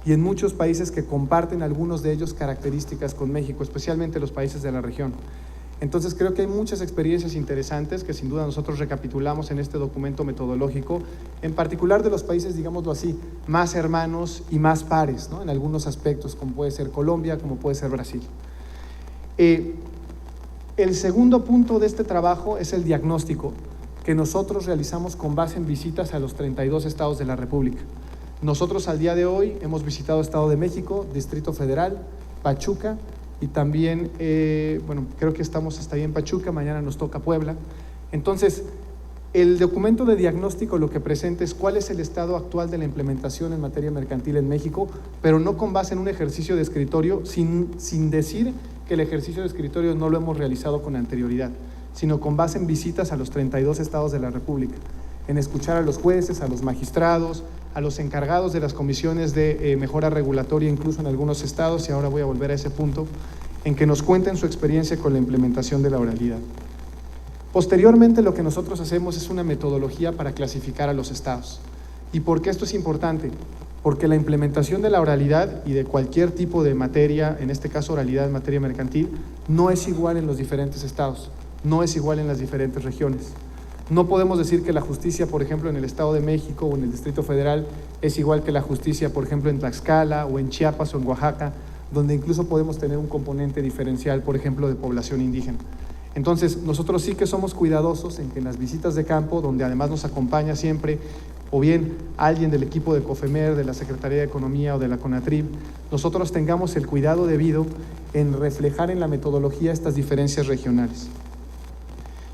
Speaker 3: y en muchos países que comparten algunos de ellos características con México, especialmente los países de la región. Entonces creo que hay muchas experiencias interesantes que sin duda nosotros recapitulamos en este documento metodológico, en particular de los países, digámoslo así, más hermanos y más pares, ¿no? En algunos aspectos, como puede ser Colombia, como puede ser Brasil. El segundo punto de este trabajo es el diagnóstico que nosotros realizamos con base en visitas a los 32 estados de la República. Nosotros al día de hoy hemos visitado Estado de México, Distrito Federal, Pachuca y también, creo que estamos hasta ahí en Pachuca, mañana nos toca Puebla. Entonces, el documento de diagnóstico lo que presenta es cuál es el estado actual de la implementación en materia mercantil en México, pero no con base en un ejercicio de escritorio, sin decir que el ejercicio de escritorio no lo hemos realizado con anterioridad, sino con base en visitas a los 32 estados de la República, en escuchar a los jueces, a los magistrados, a los encargados de las comisiones de mejora regulatoria, incluso en algunos estados, y ahora voy a volver a ese punto, en que nos cuenten su experiencia con la implementación de la oralidad. Posteriormente, lo que nosotros hacemos es una metodología para clasificar a los estados. ¿Y por qué esto es importante? Porque la implementación de la oralidad y de cualquier tipo de materia, en este caso oralidad en materia mercantil, no es igual en los diferentes estados, no es igual en las diferentes regiones. No podemos decir que la justicia, por ejemplo, en el Estado de México o en el Distrito Federal es igual que la justicia, por ejemplo, en Tlaxcala o en Chiapas o en Oaxaca, donde incluso podemos tener un componente diferencial, por ejemplo, de población indígena. Entonces, nosotros sí que somos cuidadosos en que en las visitas de campo, donde además nos acompaña siempre o bien alguien del equipo de COFEMER, de la Secretaría de Economía o de la CONATRIB, nosotros tengamos el cuidado debido en reflejar en la metodología estas diferencias regionales.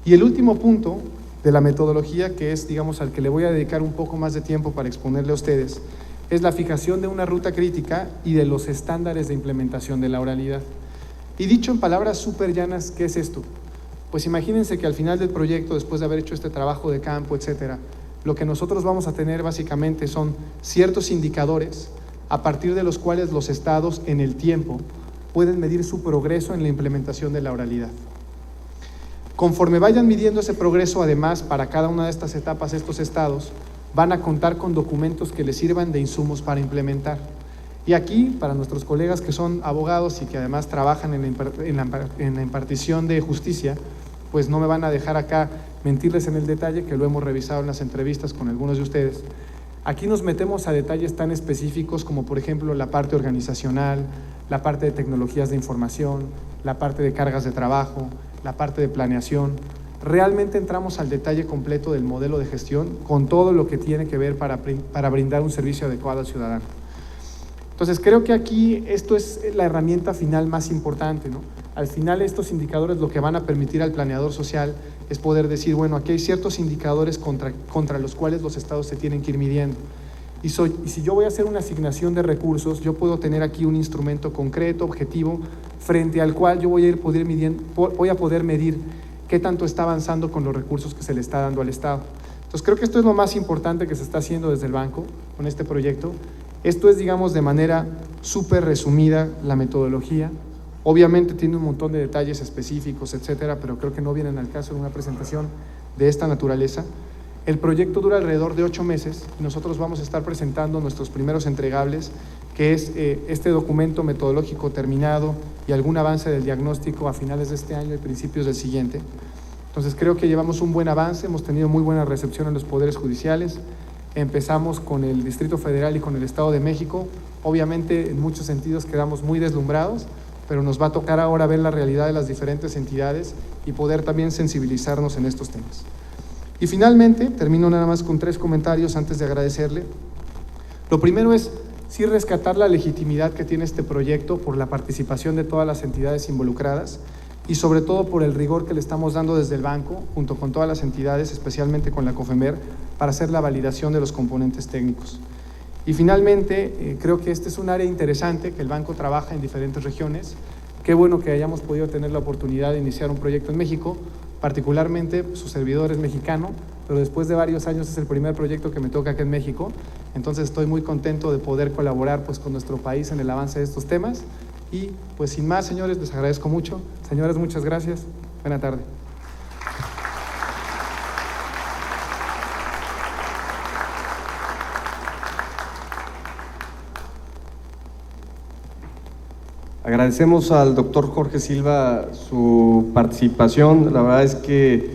Speaker 3: Y el último punto de la metodología, que es, digamos, al que le voy a dedicar un poco más de tiempo para exponerle a ustedes, es la fijación de una ruta crítica y de los estándares de implementación de la oralidad. Y dicho en palabras súper llanas, ¿qué es esto? Pues imagínense que al final del proyecto, después de haber hecho este trabajo de campo, etcétera, lo que nosotros vamos a tener básicamente son ciertos indicadores a partir de los cuales los estados en el tiempo pueden medir su progreso en la implementación de la oralidad. Conforme vayan midiendo ese progreso, además, para cada una de estas etapas, estos estados van a contar con documentos que les sirvan de insumos para implementar. Y aquí, para nuestros colegas que son abogados y que además trabajan en la impartición de justicia, pues no me van a dejar acá mentirles en el detalle, que lo hemos revisado en las entrevistas con algunos de ustedes. Aquí nos metemos a detalles tan específicos como, por ejemplo, la parte organizacional, la parte de tecnologías de información, la parte de cargas de trabajo, la parte de planeación. Realmente entramos al detalle completo del modelo de gestión con todo lo que tiene que ver para brindar un servicio adecuado al ciudadano. Entonces, creo que aquí esto es la herramienta final más importante, ¿no? Al final, estos indicadores lo que van a permitir al planeador social es poder decir, bueno, aquí hay ciertos indicadores contra los cuales los estados se tienen que ir midiendo. Y si yo voy a hacer una asignación de recursos, yo puedo tener aquí un instrumento concreto, objetivo, frente al cual yo voy a poder medir qué tanto está avanzando con los recursos que se le está dando al Estado. Entonces, creo que esto es lo más importante que se está haciendo desde el banco con este proyecto. Esto es, digamos, de manera súper resumida la metodología. Obviamente tiene un montón de detalles específicos, etcétera, pero creo que no vienen al caso en una presentación de esta naturaleza. El proyecto dura alrededor de 8 meses y nosotros vamos a estar presentando nuestros primeros entregables, que es este documento metodológico terminado y algún avance del diagnóstico a finales de este año y principios del siguiente. Entonces, creo que llevamos un buen avance, hemos tenido muy buena recepción en los poderes judiciales. Empezamos con el Distrito Federal y con el Estado de México. Obviamente, en muchos sentidos quedamos muy deslumbrados, pero nos va a tocar ahora ver la realidad de las diferentes entidades y poder también sensibilizarnos en estos temas. Y finalmente, termino nada más con 3 comentarios antes de agradecerle. Lo primero es sí rescatar la legitimidad que tiene este proyecto por la participación de todas las entidades involucradas y sobre todo por el rigor que le estamos dando desde el banco, junto con todas las entidades, especialmente con la COFEMER, para hacer la validación de los componentes técnicos. Y finalmente, creo que este es un área interesante, que el banco trabaja en diferentes regiones. Qué bueno que hayamos podido tener la oportunidad de iniciar un proyecto en México, particularmente su servidor es mexicano, pero después de varios años es el primer proyecto que me toca aquí en México. Entonces estoy muy contento de poder colaborar pues, con nuestro país en el avance de estos temas. Y pues sin más, señores, les agradezco mucho. Señores, muchas gracias. Buena tarde.
Speaker 1: Agradecemos al doctor Jorge Silva su participación. La verdad es que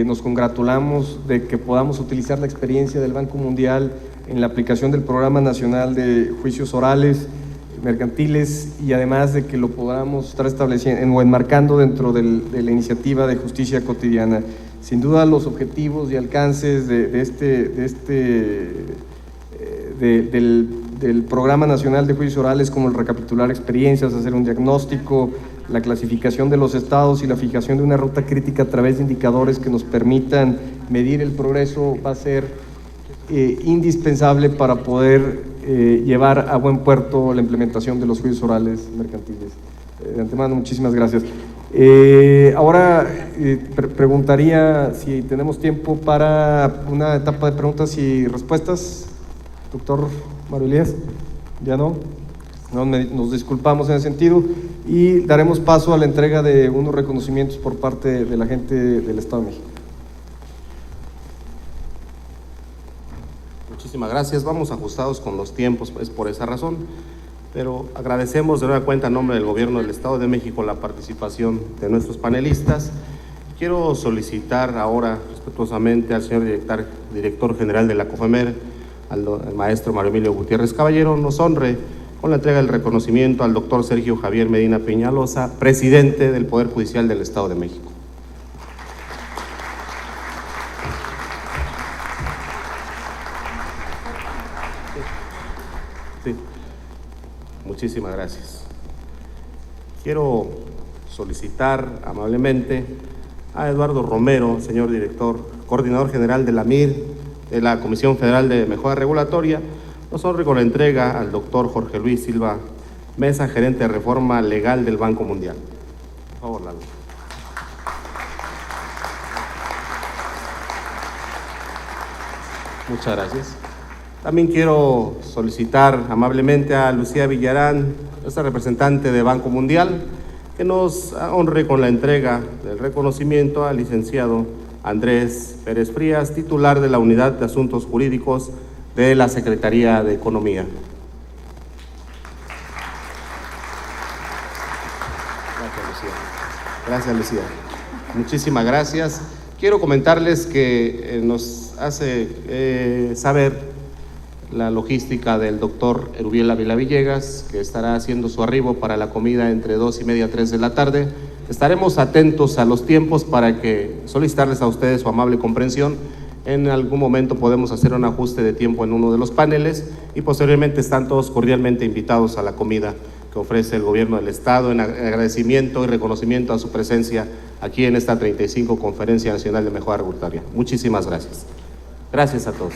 Speaker 1: nos congratulamos de que podamos utilizar la experiencia del Banco Mundial en la aplicación del Programa Nacional de Juicios Orales Mercantiles y además de que lo podamos estar estableciendo o enmarcando dentro de la iniciativa de justicia cotidiana. Sin duda los objetivos y alcances del Programa Nacional de Juicios Orales, como el recapitular experiencias, hacer un diagnóstico, la clasificación de los estados y la fijación de una ruta crítica a través de indicadores que nos permitan medir el progreso, va a ser indispensable para poder llevar a buen puerto la implementación de los juicios orales mercantiles. De antemano, muchísimas gracias. Ahora preguntaría si tenemos tiempo para una etapa de preguntas y respuestas. Doctor Mario Elías, ¿ya no? Nos disculpamos en ese sentido y daremos paso a la entrega de unos reconocimientos por parte de la gente del Estado de México.
Speaker 4: Muchísimas gracias. Vamos ajustados con los tiempos, es por esa razón, pero agradecemos de nueva cuenta en nombre del Gobierno del Estado de México la participación de nuestros panelistas. Quiero solicitar ahora respetuosamente al señor director general de la COFEMER, al maestro Mario Emilio Gutiérrez Caballero, nos honre con la entrega del reconocimiento al doctor Sergio Javier Medina Peñalosa, presidente del Poder Judicial del Estado de México. Sí. Muchísimas gracias. Quiero solicitar amablemente a Eduardo Romero, señor director, coordinador general de la MIR, de la Comisión Federal de Mejora Regulatoria, nos honre con la entrega al doctor Jorge Luis Silva Mesa, gerente de Reforma Legal del Banco Mundial. Por favor, Lalo. Muchas gracias. También quiero solicitar amablemente a Lucía Villarán, esta representante de Banco Mundial, que nos honre con la entrega del reconocimiento al licenciado Andrés Pérez Frías, titular de la Unidad de Asuntos Jurídicos de la Secretaría de Economía. Gracias, Lucía. Gracias, Lucía. Muchísimas gracias. Quiero comentarles que nos hace saber la logística del doctor Erubiel Ávila Villegas, que estará haciendo su arribo para la comida entre 2:30 y 3 de la tarde. Estaremos atentos a los tiempos para que solicitarles a ustedes su amable comprensión. En algún momento podemos hacer un ajuste de tiempo en uno de los paneles y posteriormente están todos cordialmente invitados a la comida que ofrece el Gobierno del Estado en agradecimiento y reconocimiento a su presencia aquí en esta 35 Conferencia Nacional de Mejora Regulatoria. Muchísimas gracias. Gracias a todos.